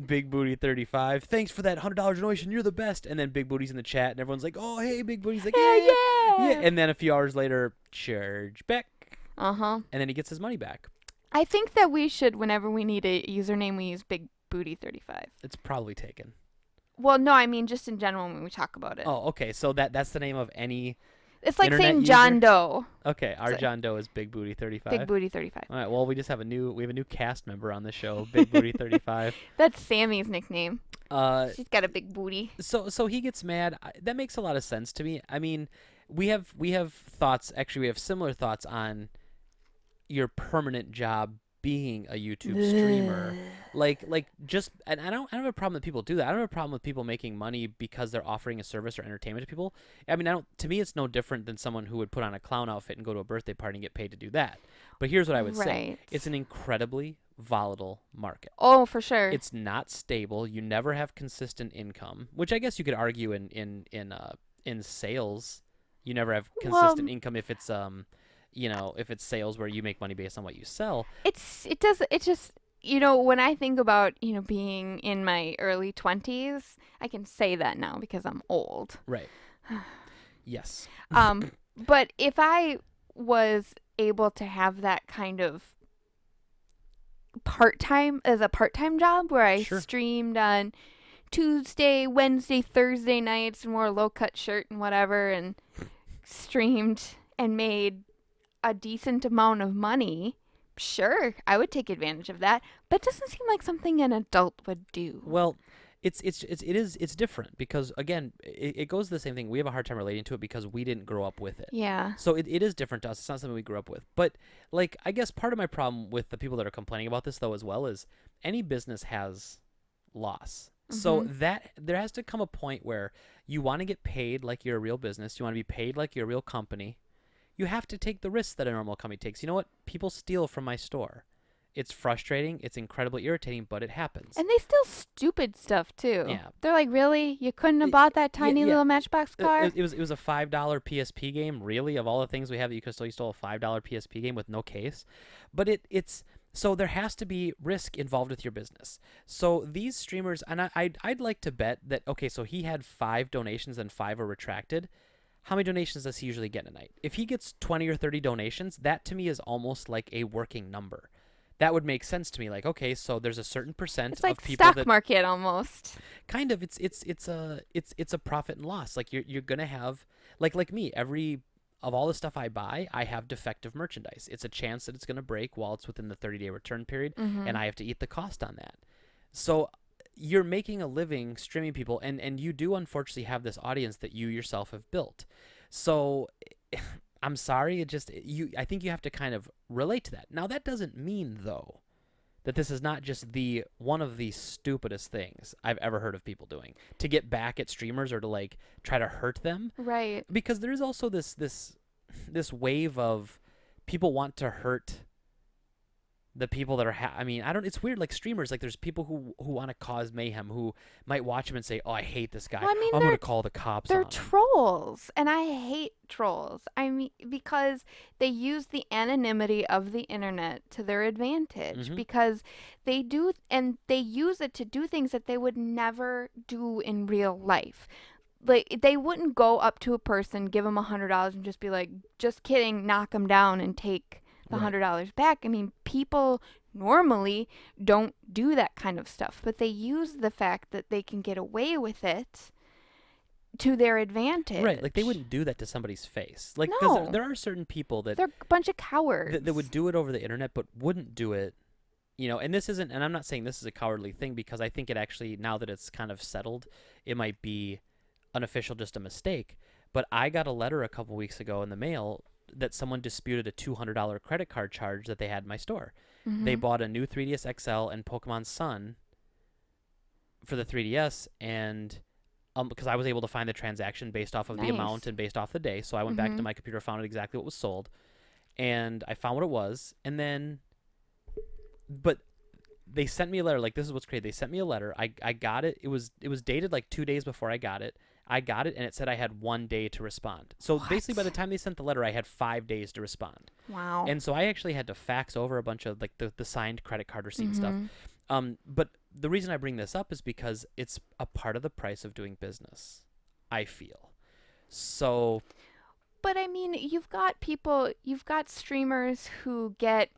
Speaker 1: Big Booty 35. Thanks for that $100 donation. You're the best. And then Big Booty's in the chat, and everyone's like, oh, hey, Big Booty's like, yeah. And then a few hours later, charge back. And then he gets his money back.
Speaker 2: I think that we should, whenever we need a username, we use Big Booty 35.
Speaker 1: It's probably taken.
Speaker 2: Well, no, I mean just in general when we talk about it.
Speaker 1: Oh, okay. So that's the name of any.
Speaker 2: It's like
Speaker 1: internet
Speaker 2: saying
Speaker 1: user?
Speaker 2: John Doe.
Speaker 1: Okay, our John Doe is Big Booty 35.
Speaker 2: Big Booty 35.
Speaker 1: All right. Well, we have a new cast member on the show, Big Booty 35.
Speaker 2: That's Sammy's nickname. She's got a big booty.
Speaker 1: So he gets mad. That makes a lot of sense to me. I mean, we have thoughts. Actually, we have similar thoughts on your permanent job being a YouTube streamer. Like just, and I don't have a problem that people do that. I don't have a problem with people making money because they're offering a service or entertainment to people. I mean, to me, it's no different than someone who would put on a clown outfit and go to a birthday party and get paid to do that. But here's what I would say. It's an incredibly volatile market.
Speaker 2: Oh, for sure. It's
Speaker 1: not stable. You never have consistent income, which I guess you could argue in sales. You never have consistent income if it's if it's sales where you make money based on what you sell.
Speaker 2: It's just, when I think about, being in my early 20s, I can say that now because I'm old.
Speaker 1: Right. Yes.
Speaker 2: But if I was able to have that kind of part-time job where I streamed on Tuesday, Wednesday, Thursday nights and wore a low-cut shirt and whatever, and streamed and made a decent amount of money, sure, I would take advantage of that, but it doesn't seem like something an adult would do.
Speaker 1: Well, it's different because, again, it goes to the same thing. We have a hard time relating to it because we didn't grow up with it.
Speaker 2: Yeah.
Speaker 1: So it is different to us. It's not something we grew up with. But, like, I guess part of my problem with the people that are complaining about this, though, as well, is any business has loss. So that there has to come a point where you want to get paid like you're a real business. You want to be paid like you're a real company. You have to take the risks that a normal company takes. You know what? People steal from my store. It's frustrating. It's incredibly irritating, but it happens.
Speaker 2: And they steal stupid stuff, too.
Speaker 1: Yeah.
Speaker 2: They're like, really? You couldn't have bought that tiny little Matchbox car?
Speaker 1: It was a $5 PSP game, really? Of all the things we have, you stole a $5 PSP game with no case? But it's... So there has to be risk involved with your business. So these streamers... And I'd like to bet that, okay, so he had 5 donations and 5 are retracted. How many donations does he usually get in a night? If he gets 20 or 30 donations, that to me is almost like a working number. That would make sense to me. Like, okay, so there's a certain percent
Speaker 2: of people.
Speaker 1: It's like
Speaker 2: stock market almost.
Speaker 1: Kind of. It's a profit and loss. Like you're gonna have like me. Of all the stuff I buy, I have defective merchandise. It's a chance that it's gonna break while it's within the 30-day return period, and I have to eat the cost on that. So you're making a living streaming people, and you do unfortunately have this audience that you yourself have built. So I'm sorry, I think you have to kind of relate to that. Now that doesn't mean though that this is not just the one of the stupidest things I've ever heard of people doing to get back at streamers or to like try to hurt them,
Speaker 2: Right.
Speaker 1: because there is also this wave of people want to hurt the people that are I mean, I don't, it's weird, like streamers, like there's people who want to cause mayhem, who might watch him and say, oh, I hate this guy,
Speaker 2: Well, I mean,
Speaker 1: I'm going to call the cops
Speaker 2: they're
Speaker 1: on him.
Speaker 2: trolls, and I hate trolls. I mean, because they use the anonymity of the internet to their advantage,
Speaker 1: Mm-hmm.
Speaker 2: because they do, and they use it to do things that they would never do in real life. Like, they wouldn't go up to a person, give them $100, and just be like, just kidding, knock them down and take the
Speaker 1: Right.
Speaker 2: $100 back. I mean, people normally don't do that kind of stuff, but they use the fact that they can get away with it to their advantage.
Speaker 1: Right, like they wouldn't do that to somebody's face. Like, because
Speaker 2: No.
Speaker 1: there are certain people that
Speaker 2: They're a bunch of cowards.
Speaker 1: that would do it over the internet, but wouldn't do it, and this isn't, and I'm not saying this is a cowardly thing, because I think it actually, now that it's kind of settled, it might be unofficial, just a mistake. But I got a letter a couple weeks ago in the mail that someone disputed a $200 credit card charge that they had in my store.
Speaker 2: Mhm.
Speaker 1: They bought a new 3DS XL and Pokemon Sun for the 3DS, and because I was able to find the transaction based off of the
Speaker 2: Nice.
Speaker 1: amount and based off the day, so I went back to
Speaker 2: Mhm.
Speaker 1: my computer, found out exactly what was sold, and I found what it was, and then, but they sent me a letter. Like, this is what's crazy. They sent me a letter. I got it. It was dated like 2 days before I got it. I got it, and it said I had 1 day to respond. So basically, by the
Speaker 2: What?
Speaker 1: time they sent the letter, I had 5 days to respond.
Speaker 2: Wow.
Speaker 1: And so I actually had to fax over a bunch of like the signed credit card receipt and stuff.
Speaker 2: Mhm.
Speaker 1: But the reason I bring this up is because it's a part of the price of doing business, I feel. So
Speaker 2: But I mean, you've got streamers who get,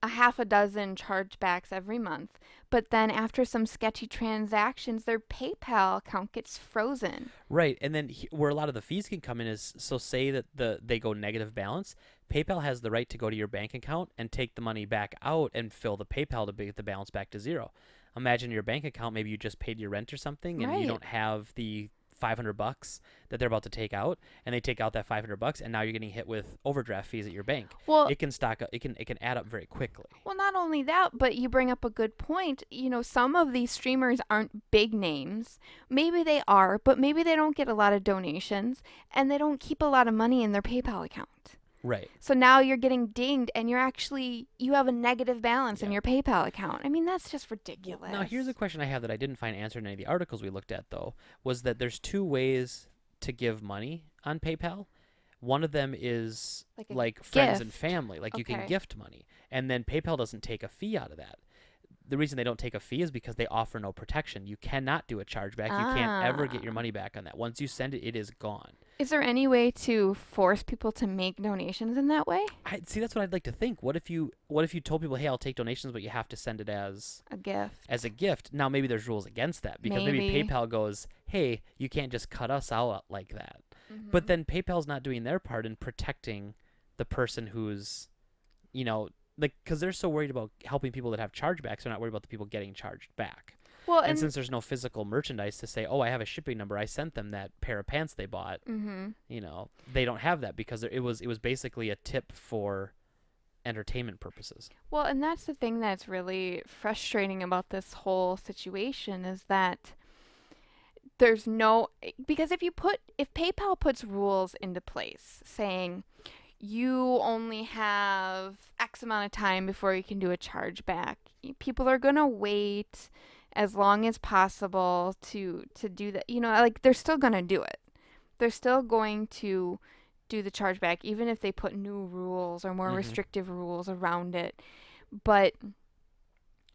Speaker 2: a half a dozen chargebacks every month, but then after some sketchy transactions, their PayPal account gets frozen.
Speaker 1: right, and then where a lot of the fees can come in is, so say that they go negative balance, PayPal has the right to go to your bank account and take the money back out and fill the PayPal to get the balance back to zero. Imagine your bank account, maybe you just paid your rent or something, and you
Speaker 2: Right.
Speaker 1: don't have the $500 that they're about to take out, and they take out that $500, and now you're getting hit with overdraft fees at your bank.
Speaker 2: Well,
Speaker 1: It can stock up, it can add up very quickly.
Speaker 2: Well, not only that, but you bring up a good point. Some of these streamers aren't big names. Maybe they are, but maybe they don't get a lot of donations and they don't keep a lot of money in their PayPal account.
Speaker 1: Right.
Speaker 2: So now you're getting dinged and you have a negative balance in
Speaker 1: Yeah.
Speaker 2: your PayPal account. I mean, that's just ridiculous.
Speaker 1: Now, here's a question I have that I didn't find answered in any of the articles we looked at, though, was that there's two ways to give money on PayPal. One of them is
Speaker 2: Like a
Speaker 1: like friends and
Speaker 2: gift.
Speaker 1: family, like you can
Speaker 2: Okay.
Speaker 1: gift money, and then PayPal doesn't take a fee out of that. The reason they don't take a fee is because they offer no protection. You cannot do a chargeback. You can't ever get your
Speaker 2: Ah.
Speaker 1: money back on that. Once you send it, it is gone.
Speaker 2: Is there any way to force people to make donations in that way?
Speaker 1: I see. That's what I'd like to think. What if you told people, hey, I'll take donations, but you have to send it as
Speaker 2: A gift.
Speaker 1: a gift. Now maybe there's rules against that, because maybe
Speaker 2: Maybe.
Speaker 1: PayPal goes, hey, you can't just cut us out like that.
Speaker 2: Mhm.
Speaker 1: But then PayPal's not doing their part in protecting the person who's, like, because they're so worried about helping people that have chargebacks, they're not worried about the people getting charged back.
Speaker 2: Well,
Speaker 1: And since there's no physical merchandise to say, oh, I have a shipping number, I sent them that pair of pants they bought,
Speaker 2: Mhm.
Speaker 1: they don't have that, because it was basically a tip for entertainment purposes.
Speaker 2: Well, and that's the thing that's really frustrating about this whole situation is that there's no because if PayPal puts rules into place saying you only have X amount of time before you can do a chargeback, people are going to wait as long as possible to do that. Like they're still going to do it. They're still going to do the chargeback, even if they put new rules or more
Speaker 1: Mhm.
Speaker 2: restrictive rules around it. But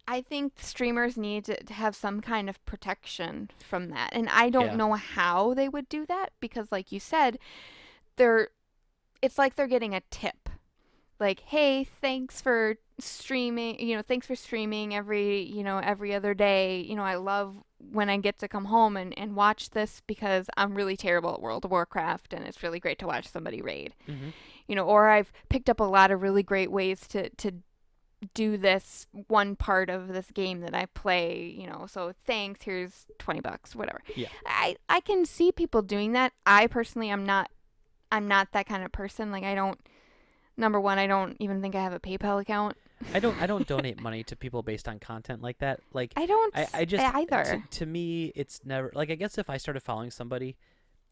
Speaker 2: I think streamers need to have some kind of protection from that. And I don't
Speaker 1: Yeah.
Speaker 2: know how they would do that because, like you said, it's like they're getting a tip. Like, hey, thanks for streaming, thanks for streaming every other day. I love when I get to come home and watch this because I'm really terrible at World of Warcraft and it's really great to watch somebody raid.
Speaker 1: Mm-hmm.
Speaker 2: Or I've picked up a lot of really great ways to do this one part of this game that I play, so thanks, here's $20, whatever.
Speaker 1: Yeah.
Speaker 2: I can see people doing that. I personally I'm not that kind of person. Like, I don't, number one, I don't even think I have a PayPal account.
Speaker 1: I don't donate money to people based on content like that. Like,
Speaker 2: I don't
Speaker 1: I just
Speaker 2: either.
Speaker 1: to me it's never like, I guess if I started following somebody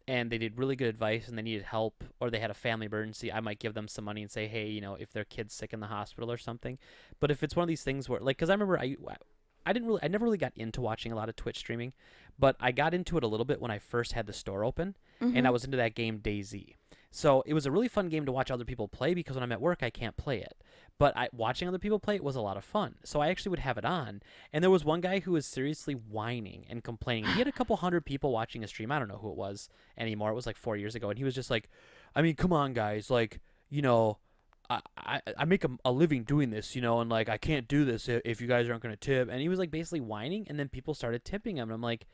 Speaker 1: and they did really good advice and they needed help or they had a family emergency, I might give them some money and say, hey, if their kid's sick in the hospital or something. But if it's one of these things where, like, because I remember I never really got into watching a lot of Twitch streaming, but I got into it a little bit when I first had the store open, and I was into that game DayZ. So it was a really fun game to watch other people play because when I'm at work I can't play it. But watching other people play it was a lot of fun. So I actually would have it on, and there was one guy who was seriously whining and complaining. He had a couple hundred people watching a stream. I don't know who it was anymore. It was like 4 years ago, and he was just like, I mean, come on, guys, like, I make a living doing this, and like I can't do this if you guys aren't going to tip. And he was like basically whining, and then people started tipping him. And I'm like,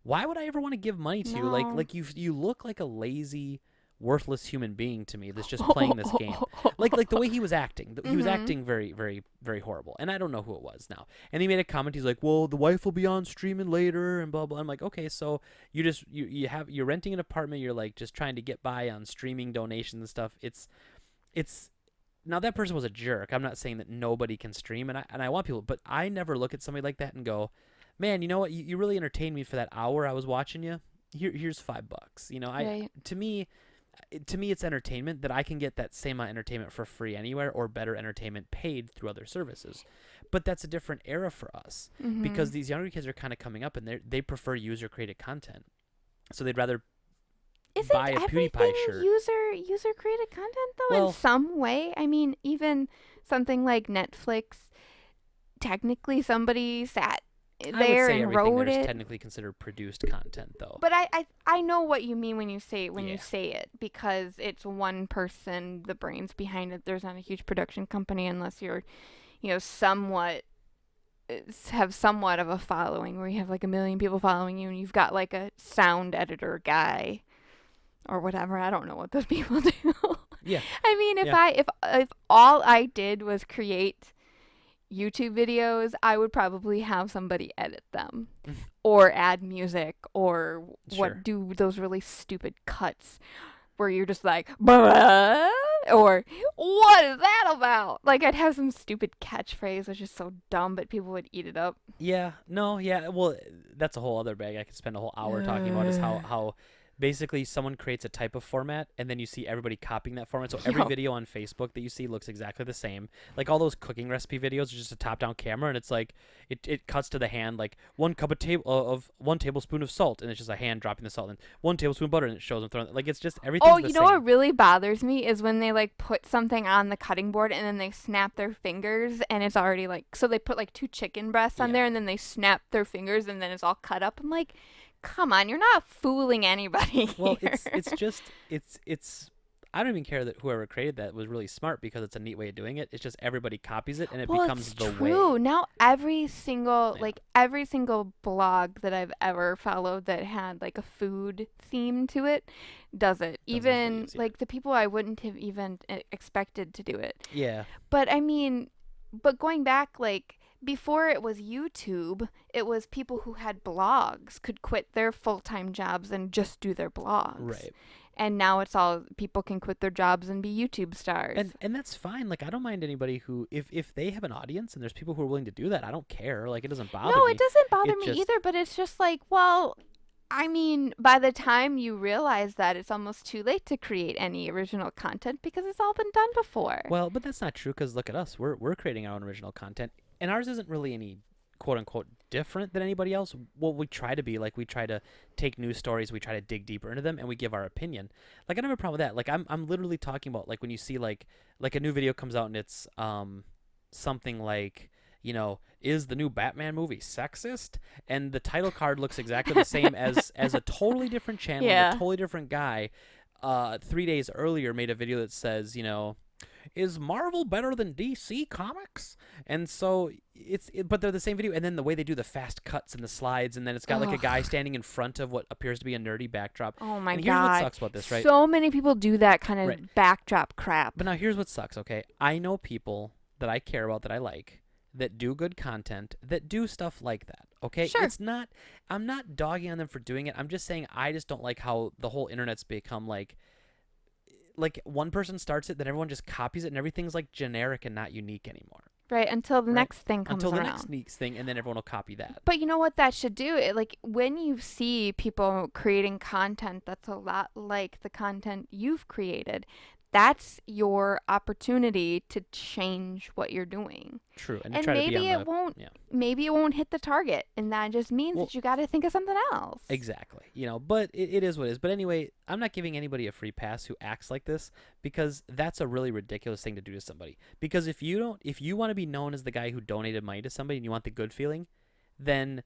Speaker 1: why would I ever want to give money to you? Like you look like a lazy, worthless human being to me that's just playing this game. Like the way he was acting. He was acting very, very, very horrible. And I don't know who it was now. And he made a comment. He's like, well, the wife will be on streaming later and blah, blah. I'm like, okay, so you're renting an apartment. You're like just trying to get by on streaming donations and stuff. It's now that person was a jerk. I'm not saying that nobody can stream, and I want people, but I never look at somebody like that and go, man, you know what? You really entertained me for that hour I was watching you. Here's $5.
Speaker 2: Right.
Speaker 1: To me, it's entertainment that I can get that same amount of entertainment for free anywhere, or better entertainment paid through other services. But that's a different era for us because these younger kids are kind of coming up and they prefer user created content, so they'd rather buy a PewDiePie shirt.
Speaker 2: User created content though,
Speaker 1: Well,
Speaker 2: in some way? I mean, even something like Netflix, technically somebody sat
Speaker 1: I would
Speaker 2: there
Speaker 1: say
Speaker 2: and
Speaker 1: everything
Speaker 2: wrote
Speaker 1: there is
Speaker 2: it.
Speaker 1: technically considered produced content, though.
Speaker 2: But I know what you mean when you say
Speaker 1: Yeah.
Speaker 2: it, because it's one person, the brains behind it. There's not a huge production company unless you're, somewhat have somewhat of a following where you have like 1 million people following you and you've got like a sound editor guy or whatever. I don't know what those people do.
Speaker 1: Yeah.
Speaker 2: I mean, if
Speaker 1: Yeah.
Speaker 2: if all I did was create YouTube videos, I would probably have somebody edit them or add music or
Speaker 1: Sure.
Speaker 2: do those really stupid cuts where you're just like, "Bruh," or what is that about? Like, I'd have some stupid catchphrase which is so dumb, but people would eat it up.
Speaker 1: Yeah. No. Yeah. Well, that's a whole other bag. I could spend a whole hour talking about is how basically someone creates a type of format and then you see everybody copying that format. So every
Speaker 2: Yup.
Speaker 1: video on Facebook that you see looks exactly the same. Like all those cooking recipe videos are just a top-down camera, and it's like it cuts to the hand, like 1 tablespoon of salt, and it's just a hand dropping the salt, and 1 tablespoon of butter, and it shows them throwing. Like, it's just everything's
Speaker 2: Oh,
Speaker 1: the
Speaker 2: you
Speaker 1: same.
Speaker 2: know what really bothers me is when they like put something on the cutting board and then they snap their fingers and it's already like, so they put like 2 chicken breasts on
Speaker 1: Yeah.
Speaker 2: there and then they snap their fingers and then it's all cut up. I'm like, come on, you're not fooling anybody.
Speaker 1: Well,
Speaker 2: here.
Speaker 1: it's I don't even care that whoever created that was really smart because it's a neat way of doing it. It's just everybody copies it and it becomes
Speaker 2: it's
Speaker 1: the
Speaker 2: true.
Speaker 1: way.
Speaker 2: Now every single
Speaker 1: Yeah.
Speaker 2: every single blog that I've ever followed that had like a food theme to it does it.
Speaker 1: Does those
Speaker 2: Even
Speaker 1: videos, yeah.
Speaker 2: like the people I wouldn't have even expected to do it.
Speaker 1: Yeah.
Speaker 2: But I mean, but going back, like, before it was YouTube, it was people who had blogs could quit their full-time jobs and just do their blogs.
Speaker 1: Right.
Speaker 2: And now it's all people can quit their jobs and be YouTube stars.
Speaker 1: And that's fine. Like, I don't mind anybody who if they have an audience and there's people who are willing to do that, I don't care. Like, it doesn't bother
Speaker 2: No,
Speaker 1: me.
Speaker 2: it doesn't bother
Speaker 1: It
Speaker 2: me
Speaker 1: just-
Speaker 2: either, but it's just like, well, I mean, by the time you realize that, it's almost too late to create any original content because it's all been done before.
Speaker 1: Well, but that's not true because look at us. We're creating our own original content, and ours isn't really any quote unquote different than anybody else. What we try to be, like, we try to take news stories, we try to dig deeper into them, and we give our opinion. Like, I don't have a problem with that. Like, I'm literally talking about, like, when you see like a new video comes out and it's something like, is the new Batman movie sexist? And the title card looks exactly the same as a totally different channel,
Speaker 2: Yeah.
Speaker 1: and a totally different guy 3 days earlier made a video that says, is Marvel better than DC Comics? And so but they're the same video, and then the way they do the fast cuts and the slides, and then it's got like a guy standing in front of what appears to be a nerdy backdrop.
Speaker 2: Oh my
Speaker 1: and
Speaker 2: god.
Speaker 1: here's what sucks about this, right?
Speaker 2: So many people do that kind of
Speaker 1: Right.
Speaker 2: backdrop crap.
Speaker 1: But now here's what sucks, okay? I know people that I care about, that I like, that do good content, that do stuff like that. Okay?
Speaker 2: Sure.
Speaker 1: It's not I'm not dogging on them for doing it. I'm just saying I just don't like how the whole internet's become like one person starts it, then everyone just copies it, and everything's like generic and not unique anymore.
Speaker 2: Right, until the
Speaker 1: Right?
Speaker 2: next thing comes
Speaker 1: Until the
Speaker 2: around.
Speaker 1: next next thing, and then everyone will copy that.
Speaker 2: But you know what that should do? Like when you see people creating content that's a lot like the content you've created, that's your opportunity to change what you're doing.
Speaker 1: True, and
Speaker 2: And
Speaker 1: try to be
Speaker 2: maybe
Speaker 1: on
Speaker 2: it
Speaker 1: the
Speaker 2: won't
Speaker 1: yeah.
Speaker 2: maybe it won't hit the target, and that just means
Speaker 1: Well,
Speaker 2: that you got to think of something else.
Speaker 1: exactly. But it is what it is. But anyway, I'm not giving anybody a free pass who acts like this, because that's a really ridiculous thing to do to somebody. Because if you want to be known as the guy who donated money to somebody and you want the good feeling, then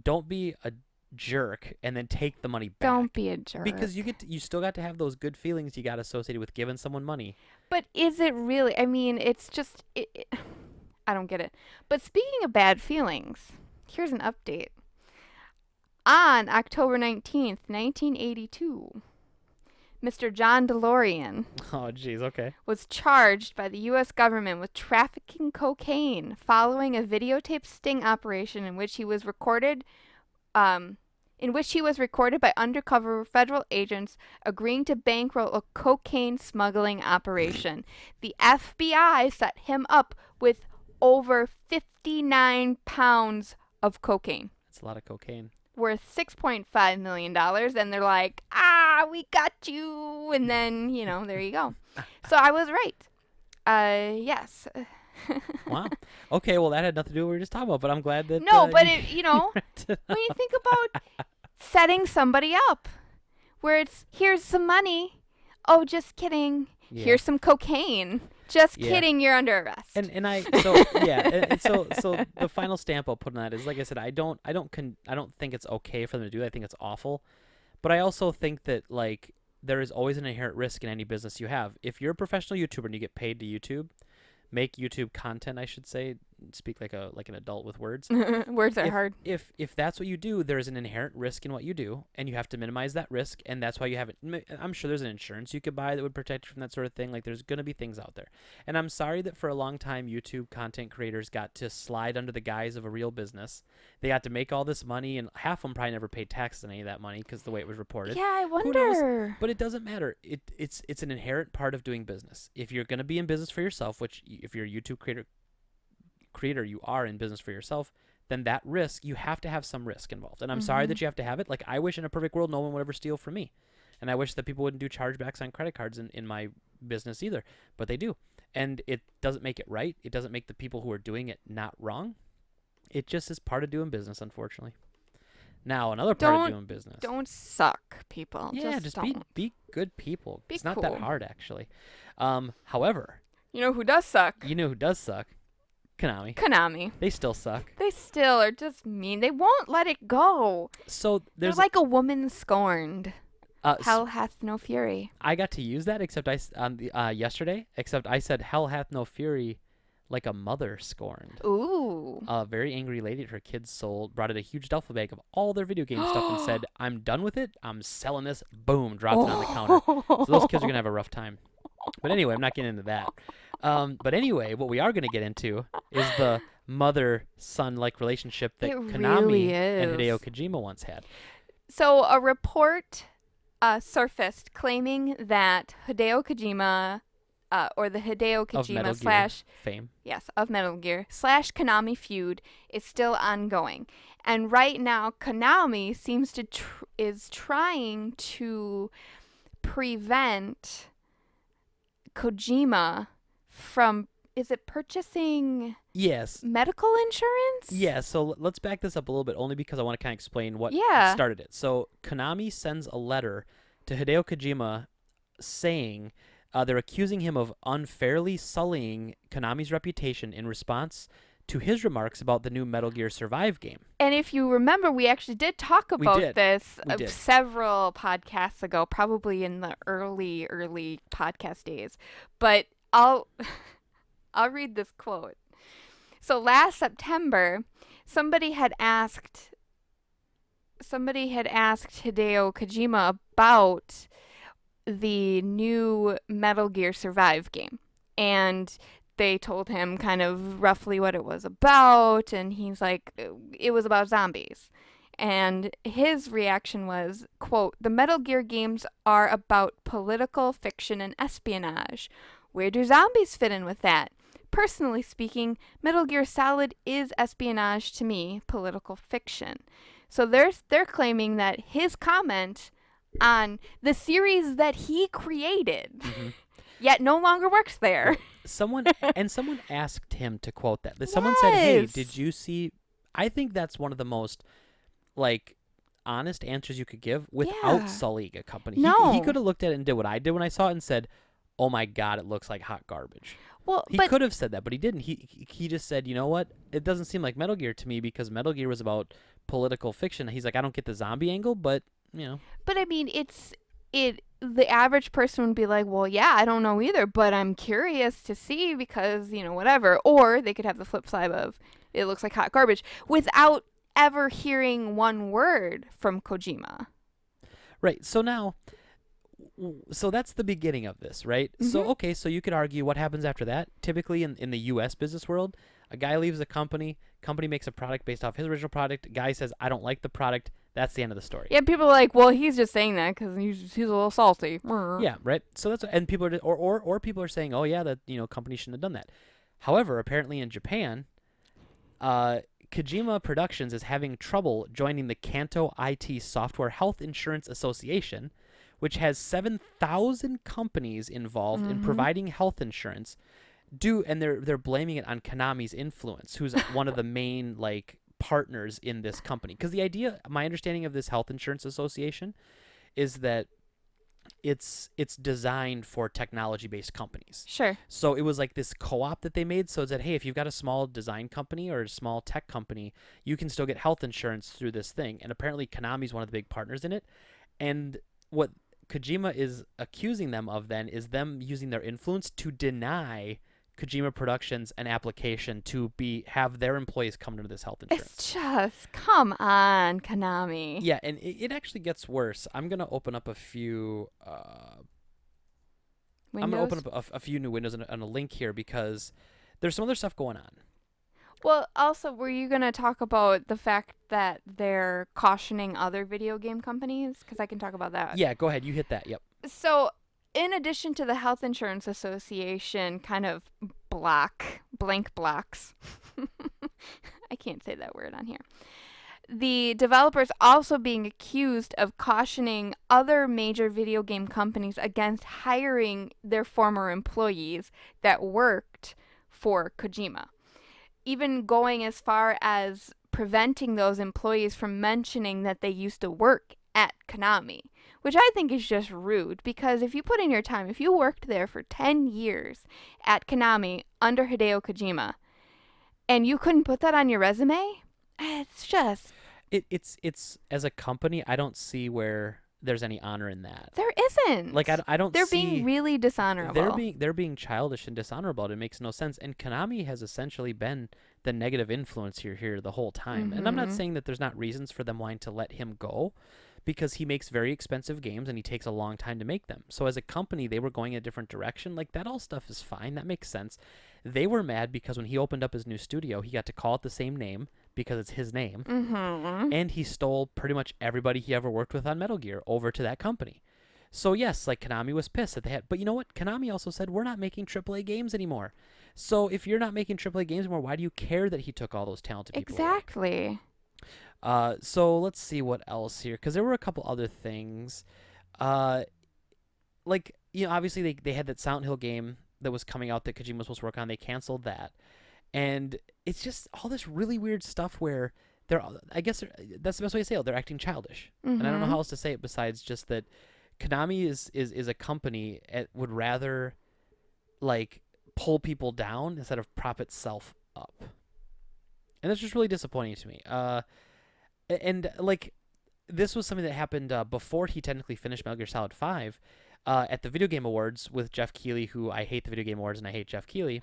Speaker 1: don't be a jerk and then take the money back.
Speaker 2: Don't be a jerk.
Speaker 1: Because you still got to have those good feelings you got associated with giving someone money.
Speaker 2: But is it really? I mean, it's just I don't get it. But speaking of bad feelings, here's an update. On October 19th, 1982, Mr. John DeLorean
Speaker 1: Oh, jeez. Okay.
Speaker 2: was charged by the U.S. government with trafficking cocaine following a videotaped sting operation in which he was recorded by undercover federal agents agreeing to bankroll a cocaine smuggling operation. The FBI set him up with over 59 pounds of cocaine,
Speaker 1: That's a lot of cocaine.
Speaker 2: worth $6.5 million. And they're like, we got you. And then, there you go. So I was right. Yes.
Speaker 1: Wow. Okay, well, that had nothing to do with what we were just talking about, but I'm glad that...
Speaker 2: No, but when you think about setting somebody up, where it's, here's some money. Oh, just kidding.
Speaker 1: Yeah.
Speaker 2: Here's some cocaine. Just
Speaker 1: Yeah.
Speaker 2: kidding, you're under arrest.
Speaker 1: And so the final stamp I'll put on that is, like I said, I don't think it's okay for them to do that. I think it's awful. But I also think that, like, there is always an inherent risk in any business you have. If you're a professional YouTuber and you get paid to make YouTube content, I should say, speak like an adult with words.
Speaker 2: Words are hard.
Speaker 1: If that's what you do, there is an inherent risk in what you do, and you have to minimize that risk, and that's why you have it. I'm sure there's an insurance you could buy that would protect you from that sort of thing. Like, there's going to be things out there. And I'm sorry that for a long time YouTube content creators got to slide under the guise of a real business. They got to make all this money, and half of them probably never paid taxes on any of that money because the way it was reported.
Speaker 2: Yeah, I
Speaker 1: Who knows?
Speaker 2: wonder.
Speaker 1: But it doesn't matter. It's an inherent part of doing business. If you're going to be in business for yourself, which if you're a YouTube creator, you are in business for yourself, then that risk, you have to have some risk involved. And I'm sorry that you have to have it. Like, I wish in a perfect world no one would ever steal from me. And I wish that people wouldn't do chargebacks on credit cards in my business either. But they do. And it doesn't make it right. It doesn't make the people who are doing it not wrong. It just is part of doing business, unfortunately. Now, another part of doing business.
Speaker 2: Don't suck, people.
Speaker 1: Yeah, just be good people. It's not that
Speaker 2: cool.
Speaker 1: hard, actually. However,
Speaker 2: You know who does suck?
Speaker 1: you know who does suck? Konami.
Speaker 2: Konami.
Speaker 1: They still suck.
Speaker 2: They still are just mean. They won't let it go.
Speaker 1: So
Speaker 2: They're
Speaker 1: there's
Speaker 2: like a woman scorned.
Speaker 1: s-
Speaker 2: Hell hath no fury.
Speaker 1: I got to use that yesterday. Except I said hell hath no fury, like a mother scorned.
Speaker 2: Ooh.
Speaker 1: A very angry lady at her kids' brought in a huge duffel bag of all their video game stuff and said, "I'm done with it. I'm selling this." Boom, dropped it on the counter. So those kids are gonna have a rough time. But anyway, I'm not getting into that. But anyway, what we are gonna get into is the mother-son-like relationship that
Speaker 2: It
Speaker 1: Konami
Speaker 2: really
Speaker 1: and
Speaker 2: is.
Speaker 1: Hideo Kojima once had.
Speaker 2: So a report surfaced claiming that Hideo Kojima, or the Hideo
Speaker 1: Of Metal
Speaker 2: Kojima
Speaker 1: Gear fame.
Speaker 2: of Metal Gear / Konami feud is still ongoing. And right now, Konami seems to is trying to prevent Kojima from, is it purchasing
Speaker 1: Yes.
Speaker 2: medical insurance?
Speaker 1: Yeah, so let's back this up a little bit, only because I want to kind of explain what started it. So Konami sends a letter to Hideo Kojima saying they're accusing him of unfairly sullying Konami's reputation in response to his remarks about the new Metal Gear Survive game.
Speaker 2: And if you remember, we actually did talk about this
Speaker 1: We did.
Speaker 2: several podcasts ago, probably in the early podcast days. But I'll read this quote. So last September, somebody had asked Hideo Kojima about the new Metal Gear Survive game. And they told him kind of roughly what it was about, and he's like, it was about zombies. And his reaction was, quote, "The Metal Gear games are about political fiction and espionage. Where do zombies fit in with that? Personally speaking, Metal Gear Solid is espionage to me, political fiction." So they're claiming that his comment on the series that he created, yet no longer works there.
Speaker 1: Someone asked him to quote that. Someone said, "Hey,
Speaker 2: Yes.
Speaker 1: did you see?" I think that's one of the most like honest answers you could give without
Speaker 2: Yeah.
Speaker 1: sullying a company.
Speaker 2: No.
Speaker 1: He could have looked at it and did what I did when I saw it and said, "Oh my God, it looks like hot garbage."
Speaker 2: Well,
Speaker 1: He
Speaker 2: but
Speaker 1: could have said that, but he didn't. He just said, "You know what? It doesn't seem like Metal Gear to me because Metal Gear was about political fiction." He's like, "I don't get the zombie angle, but you know."
Speaker 2: but I mean, the average person would be like, "Well, yeah, I don't know either, but I'm curious to see because, whatever." Or they could have the flip side of it looks like hot garbage without ever hearing one word from Kojima.
Speaker 1: Right. So now, so that's the beginning of this, right? So, okay, so you could argue what happens after that. Typically in the U.S. business world, a guy leaves a company makes a product based off his original product, guy says, "I don't like the product." That's the end of the story.
Speaker 2: Yeah, people are like, "Well, he's just saying that because he's a little salty."
Speaker 1: Yeah, right. So that's, and people are, or people are saying, "Oh yeah, that companies shouldn't have done that." However, apparently in Japan, Kojima Productions is having trouble joining the Kanto IT Software Health Insurance Association, which has 7,000 companies involved in providing health insurance. And they're blaming it on Konami's influence, who's one of the main partners in this company. Because the idea, my understanding of this health insurance association, is that it's designed for technology-based companies.
Speaker 2: Sure.
Speaker 1: So it was like this co-op that they made. So it said, hey, if you've got a small design company or a small tech company, you can still get health insurance through this thing. And apparently Konami's one of the big partners in it. And what Kojima is accusing them of then is them using their influence to deny Kojima Productions an application to have their employees come to this health insurance.
Speaker 2: It's just, come on, Konami.
Speaker 1: Yeah, and it actually gets worse. I'm going to open up a few I'm going to open up a few new windows and a link here because there's some other stuff going on.
Speaker 2: Well, also, were you going to talk about the fact that they're cautioning other video game companies? Because I can talk about that.
Speaker 1: Yeah, go ahead. You hit that. Yep.
Speaker 2: So, in addition to the Health Insurance Association kind of blank blocks, I can't say that word on here. The developers also being accused of cautioning other major video game companies against hiring their former employees that worked for Kojima. Even going as far as preventing those employees from mentioning that they used to work at Konami, which I think is just rude because if you put in your time, if you worked there for 10 years at Konami under Hideo Kojima and you couldn't put that on your resume, it's just...
Speaker 1: It's as a company, I don't see where there's any honor in that.
Speaker 2: There isn't.
Speaker 1: I don't
Speaker 2: They're
Speaker 1: see...
Speaker 2: being really dishonorable.
Speaker 1: They're being childish and dishonorable. It makes no sense. And Konami has essentially been the negative influence here the whole time. And I'm not saying that there's not reasons for them wanting to let him go, because he makes very expensive games and he takes a long time to make them. So as a company, they were going a different direction. That all stuff is fine. That makes sense. They were mad because when he opened up his new studio, he got to call it the same name because it's his name. And he stole pretty much everybody he ever worked with on Metal Gear over to that company. So yes, Konami was pissed that they had, but you know what? Konami also said, we're not making AAA games anymore. So if you're not making AAA games anymore, why do you care that he took all those talented people away?
Speaker 2: Exactly.
Speaker 1: So let's see what else here, because there were a couple other things. Obviously they had that Silent Hill game that was coming out that Kojima was supposed to work on. They canceled that. And it's just all this really weird stuff where that's the best way to say it. They're acting childish. And I don't know how else to say it besides just that Konami is a company that would rather pull people down instead of prop itself up. And that's just really disappointing to me. This was something that happened before he technically finished Metal Gear Solid 5 at the Video Game Awards with Jeff Keighley, who I hate the Video Game Awards and I hate Jeff Keighley.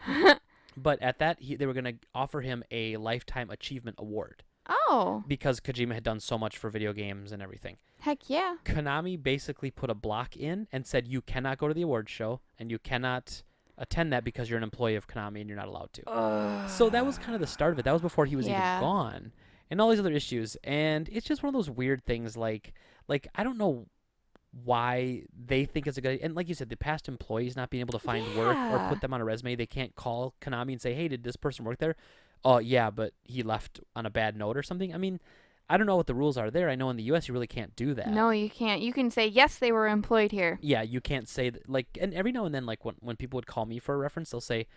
Speaker 1: But at that, they were going to offer him a Lifetime Achievement Award.
Speaker 2: Oh.
Speaker 1: Because Kojima had done so much for video games and everything.
Speaker 2: Heck yeah.
Speaker 1: Konami basically put a block in and said you cannot go to the awards show and you cannot attend that because you're an employee of Konami and you're not allowed to.
Speaker 2: Ugh.
Speaker 1: So that was kind of the start of it. That was before he was even
Speaker 2: Yeah.
Speaker 1: gone, and all these other issues. And it's just one of those weird things. Like I don't know why they think it's a good. And like you said, the past employees not being able to find work or
Speaker 2: Yeah.
Speaker 1: put them on a resume. They can't call Konami and say, "Hey, did this person work there?" Oh yeah, but he left on a bad note or something. I mean, I don't know what the rules are there. I know in the U.S. you really can't do that.
Speaker 2: No, you can't. You can say, yes, they were employed here.
Speaker 1: Yeah, you can't say that. Like, and every now and then, like when people would call me for a reference, they'll say,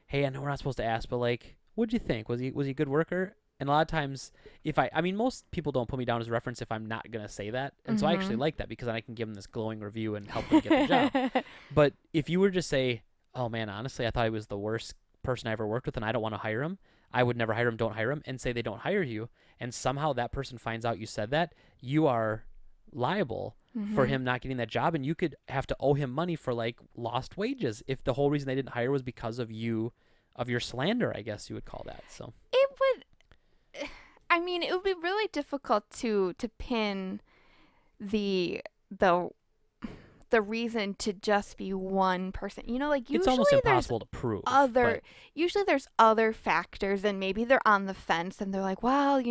Speaker 1: "Hey, I know we're not supposed to ask, but like, what'd you think? Was he a good worker?" And a lot of times, if I mean, most people don't put me down as a reference if I'm not gonna say that, and so I actually like that because then I can give them this glowing review and help them get the job. But if you were to say, "Oh man, honestly, I thought he was the worst person I ever worked with, and I don't want to hire him. I would never hire him. Don't hire him," and say they don't hire you, and somehow that person finds out you said that, you are liable for him not getting that job, and you could have to owe him money for like lost wages if the whole reason they didn't hire was because of your slander, I guess you would call that. So
Speaker 2: It would. I mean, it would be really difficult to pin the the the reason to just be one person. You know, like usually
Speaker 1: it's almost
Speaker 2: there's
Speaker 1: impossible to prove.
Speaker 2: other
Speaker 1: but
Speaker 2: usually there's other factors, and maybe they're on the fence and they're like, well,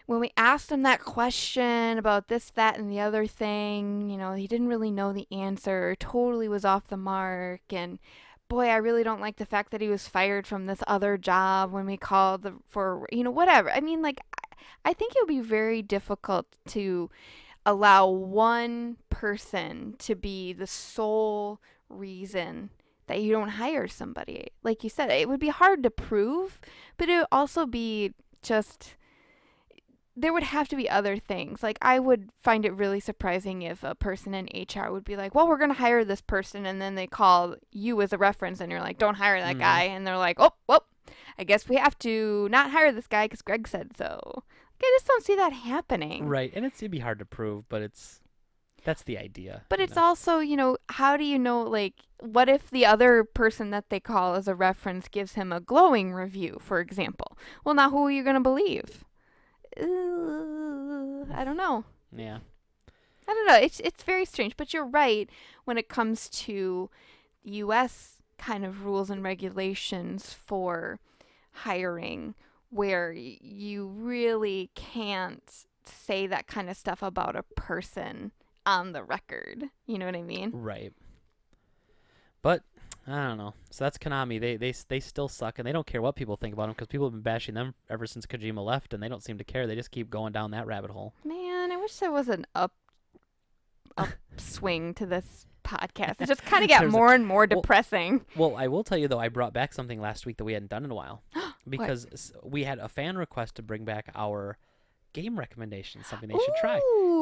Speaker 2: when we asked him that question about this, that, and the other thing, he didn't really know the answer, totally was off the mark, and boy, I really don't like the fact that he was fired from this other job when we called for, whatever. I mean, like, I think it would be very difficult to allow one person to be the sole reason that you don't hire somebody. Like you said, it would be hard to prove, but it would also be just, there would have to be other things. Like, I would find it really surprising if a person in HR would be like, well, we're going to hire this person, and then they call you as a reference, and you're like, don't hire that guy. And they're like, oh, well, I guess we have to not hire this guy because Greg said so. Like, I just don't see that happening.
Speaker 1: right, and it'd be hard to prove, but that's the idea.
Speaker 2: But it's also, how do you know, like, what if the other person that they call as a reference gives him a glowing review, for example? Well, now who are you going to believe? I don't know.
Speaker 1: Yeah.
Speaker 2: I don't know. It's very strange, but you're right when it comes to U.S. kind of rules and regulations for hiring, where you really can't say that kind of stuff about a person on the record. You know what I mean?
Speaker 1: Right. But I don't know. So that's Konami. They still suck, and they don't care what people think about them because people have been bashing them ever since Kojima left, and they don't seem to care. They just keep going down that rabbit hole.
Speaker 2: Man, I wish there was an upswing to this podcast. It just kind of got more and more depressing.
Speaker 1: Well, I will tell you, though, I brought back something last week that we hadn't done in a while because we had a fan request to bring back our game recommendations, something they should try.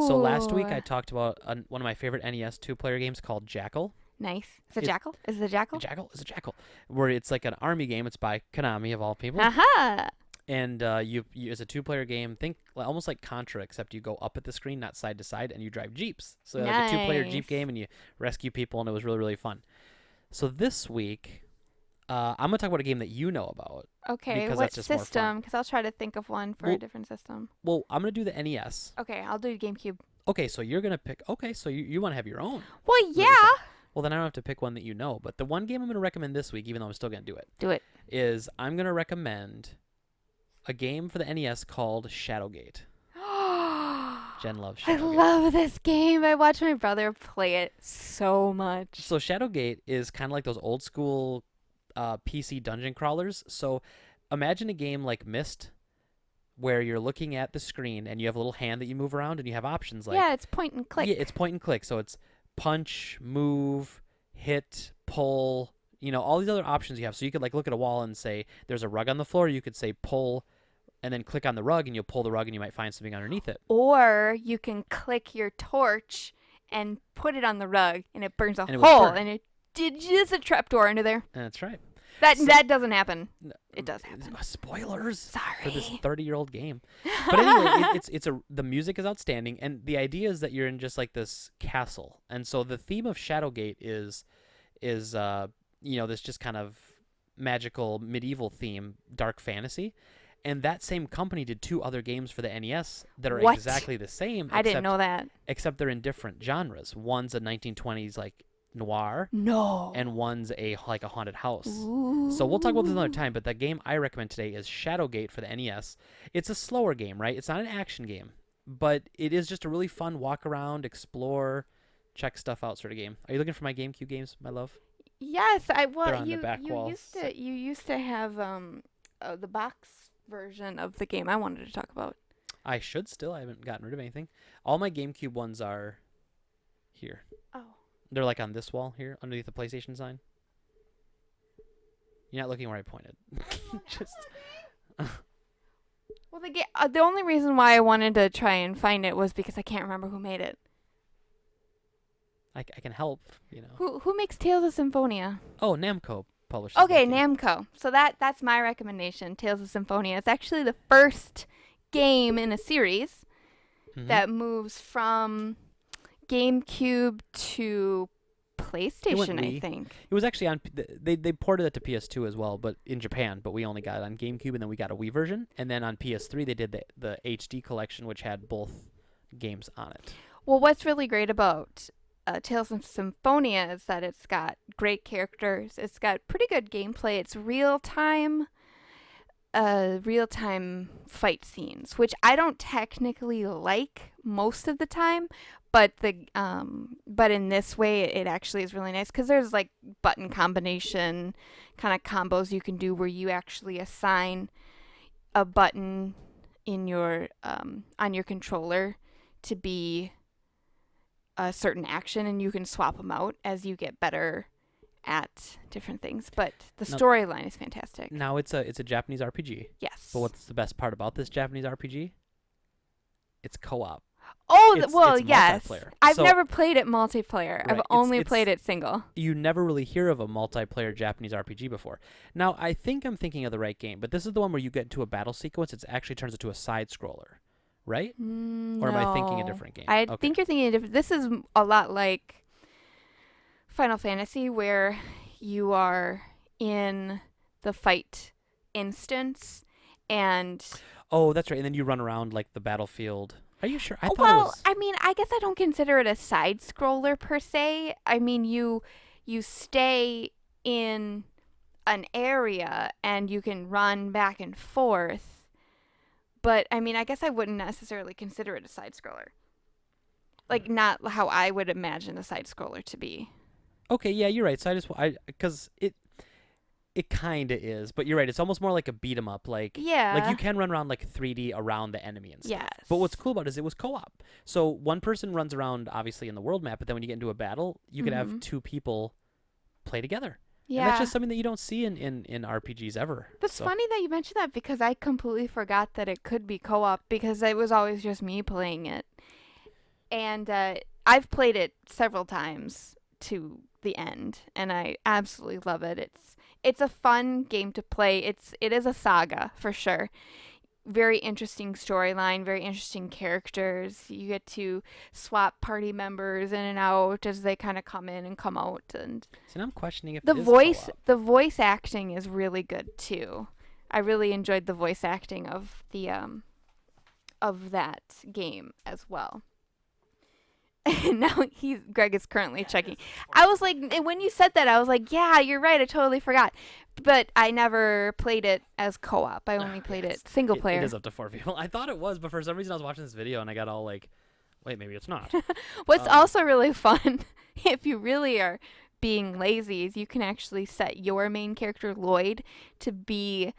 Speaker 1: So last week I talked about one of my favorite NES two-player games called Jackal.
Speaker 2: Nice. Is it Jackal? Is it a Jackal?
Speaker 1: Jackal is a Jackal, where it's like an army game. It's by Konami of all people.
Speaker 2: Aha!
Speaker 1: And you it's a two-player game. Think almost like Contra, except you go up at the screen, not side to side, and you drive jeeps. So like a two-player jeep game, and you rescue people, and it was really, really fun. So this week, I'm gonna talk about a game that you know about.
Speaker 2: Okay,
Speaker 1: because
Speaker 2: what
Speaker 1: that's just more fun.
Speaker 2: system? Because I'll try to think of one for a different system.
Speaker 1: Well, I'm gonna do the NES.
Speaker 2: Okay, I'll do GameCube.
Speaker 1: Okay, so you're gonna pick. Okay, so you want to have your own.
Speaker 2: Well, yeah.
Speaker 1: Well, then I don't have to pick one that you know. But the one game I'm gonna recommend this week, even though I'm still gonna do it,
Speaker 2: Do it.
Speaker 1: is I'm gonna recommend a game for the NES called Shadowgate. Jen loves
Speaker 2: I
Speaker 1: Shadowgate.
Speaker 2: love this game. I watch my brother play it so much.
Speaker 1: So Shadowgate is kind of like those old school PC dungeon crawlers. So imagine a game like Myst, where you're looking at the screen and you have a little hand that you move around and you have options like
Speaker 2: yeah, it's point and click.
Speaker 1: Yeah, it's point and click. So it's punch, move, hit, pull. All these other options you have. So you could like look at a wall and say there's a rug on the floor. You could say pull, and then click on the rug, and you'll pull the rug, and you might find something underneath it.
Speaker 2: Or you can click your torch and put it on the rug, and it burns a hole, and it just a trapdoor under there.
Speaker 1: That's right.
Speaker 2: That doesn't happen. It does happen.
Speaker 1: Spoilers.
Speaker 2: Sorry.
Speaker 1: For this 30-year-old game. But anyway, the music is outstanding, and the idea is that you're in just like this castle, and so the theme of Shadowgate is this just kind of magical medieval theme, dark fantasy. And that same company did 2 other games for the NES that are exactly the same.
Speaker 2: I didn't know that.
Speaker 1: Except they're in different genres. One's a 1920s like noir,
Speaker 2: No.
Speaker 1: and one's like a haunted house.
Speaker 2: Ooh.
Speaker 1: So we'll talk about this another time, but the game I recommend today is Shadowgate for the NES. It's a slower game, right? It's not an action game, but it is just a really fun walk around, explore, check stuff out sort of game. Are you looking for my GameCube games, my love?
Speaker 2: Yes,
Speaker 1: They're on the back wall.
Speaker 2: you used to have the box version of the game I wanted to talk about.
Speaker 1: I should still. I haven't gotten rid of anything. All my GameCube ones are here.
Speaker 2: Oh.
Speaker 1: They're like on this wall here, underneath the PlayStation sign. You're not looking where I pointed. Just.
Speaker 2: Well, the only reason why I wanted to try and find it was because I can't remember who made it.
Speaker 1: I can help, you know.
Speaker 2: Who makes Tales of Symphonia?
Speaker 1: Oh, Namco published.
Speaker 2: Okay, Namco. So that's my recommendation. Tales of Symphonia. It's actually the first game in a series that moves from GameCube to PlayStation, I think.
Speaker 1: It was actually on. They ported it to PS2 as well, but in Japan. But we only got it on GameCube, and then we got a Wii version. And then on PS3, they did the HD collection, which had both games on it.
Speaker 2: Well, what's really great about Tales of Symphonia is that it's got great characters. It's got pretty good gameplay. It's real-time fight scenes, which I don't technically like most of the time, but in this way it actually is really nice because there's like button combination kind of combos you can do where you actually assign a button in your on your controller to be a certain action, and you can swap them out as you get better at different things. But the storyline is fantastic.
Speaker 1: Now it's a Japanese RPG.
Speaker 2: Yes.
Speaker 1: But what's the best part about this Japanese RPG? It's co-op.
Speaker 2: Oh,
Speaker 1: it's
Speaker 2: yes.
Speaker 1: multiplayer.
Speaker 2: I've never played it multiplayer.
Speaker 1: Right.
Speaker 2: I've only played it single.
Speaker 1: You never really hear of a multiplayer Japanese RPG before. Now, I think I'm thinking of the right game, but this is the one where you get into a battle sequence. It actually turns into a side scroller, right? Or am I thinking a different game?
Speaker 2: I think you're thinking a different. This is a lot like Final Fantasy, where you are in the fight instance and.
Speaker 1: Oh, that's right. And then you run around like the battlefield. Are you sure? I thought it was.
Speaker 2: I mean, I guess I don't consider it a side scroller per se. I mean, you stay in an area and you can run back and forth. But I mean, I guess I wouldn't necessarily consider it a side scroller. Like not how I would imagine a side scroller to be.
Speaker 1: Okay, yeah, you're right. So because it kind of is, but you're right. It's almost more like a beat 'em up. Like you can run around like 3D around the enemy and stuff.
Speaker 2: Yes.
Speaker 1: But what's cool about it is it was co-op. So one person runs around obviously in the world map, but then when you get into a battle, you could have two people play together.
Speaker 2: Yeah.
Speaker 1: And that's just something that you don't see in RPGs ever.
Speaker 2: That's funny that you mentioned that because I completely forgot that it could be co-op because it was always just me playing it. And I've played it several times to the end, and I absolutely love it. It's a fun game to play. It is a saga for sure. Very interesting storyline, very interesting characters. You get to swap party members in and out as they kind of come in and come out, and
Speaker 1: so now I'm questioning if
Speaker 2: the voice acting is really good too. I really enjoyed the voice acting of the of that game as well. And now Greg is currently checking. I was like, when you said that, I was like, yeah, you're right. I totally forgot. But I never played it as co-op. I only played it single player.
Speaker 1: It is up to 4 people. I thought it was, but for some reason I was watching this video and I got all like, wait, maybe it's not.
Speaker 2: What's also really fun, if you really are being lazy, is you can actually set your main character, Lloyd, to be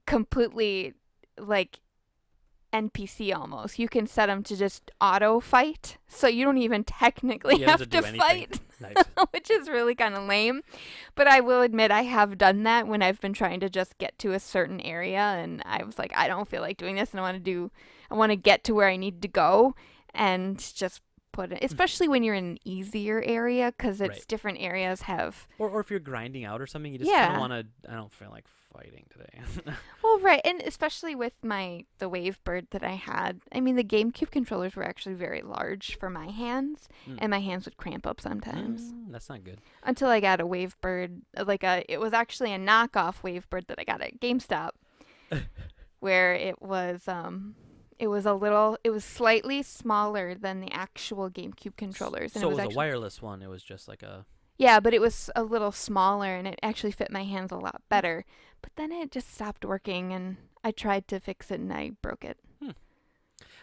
Speaker 2: completely like NPC almost. You can set him to just auto fight, so you don't even technically have to fight.
Speaker 1: Nice.
Speaker 2: Which is really kind of lame. But I will admit I have done that when I've been trying to just get to a certain area and I was like, I don't feel like doing this and I want to get to where I need to go and just put it, especially when you're in an easier area because it's different areas have.
Speaker 1: Or if you're grinding out or something, you just kind of want to, I don't feel like fighting today.
Speaker 2: Well, right. And especially with the Wavebird that I had. I mean, the GameCube controllers were actually very large for my hands, and my hands would cramp up sometimes.
Speaker 1: That's not good.
Speaker 2: Until I got a Wavebird, it was actually a knockoff Wavebird that I got at GameStop, where it was slightly smaller than the actual GameCube controllers. And
Speaker 1: So it was a wireless one. It was just like a.
Speaker 2: Yeah, but it was a little smaller and it actually fit my hands a lot better. But then it just stopped working and I tried to fix it and I broke it.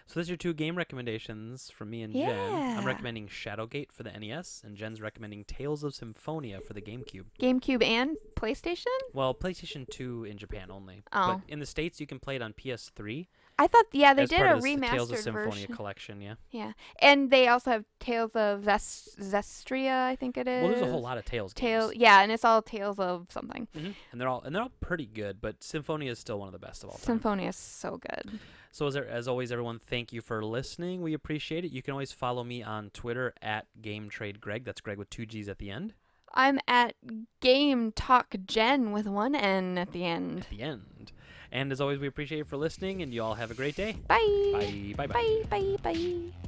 Speaker 1: So those are your 2 game recommendations from me and Jen.
Speaker 2: Yeah.
Speaker 1: I'm recommending Shadowgate for the NES, and Jen's recommending Tales of Symphonia for the GameCube.
Speaker 2: GameCube and PlayStation?
Speaker 1: Well, PlayStation 2 in Japan only.
Speaker 2: Oh.
Speaker 1: But in the States, you can play it on PS3.
Speaker 2: I thought, yeah, they
Speaker 1: as
Speaker 2: did
Speaker 1: part
Speaker 2: a
Speaker 1: of the Tales of
Speaker 2: remastered
Speaker 1: Symphonia
Speaker 2: version.
Speaker 1: collection, yeah.
Speaker 2: Yeah. And they also have Tales of Zestria, I think it is.
Speaker 1: Well, there's a whole lot of Tales games.
Speaker 2: Yeah, and it's all Tales of something.
Speaker 1: And they're all pretty good, but Symphonia is still one of the best of all time.
Speaker 2: Symphonia is so good.
Speaker 1: So as always, everyone, thank you for listening. We appreciate it. You can always follow me on Twitter at GameTradeGreg. That's Greg with 2 G's at the end.
Speaker 2: I'm at Game Talk Jen with 1 N at the end.
Speaker 1: At the end. And as always, we appreciate you for listening, and you all have a great day.
Speaker 2: Bye.
Speaker 1: Bye. Bye. Bye.
Speaker 2: Bye. Bye. Bye.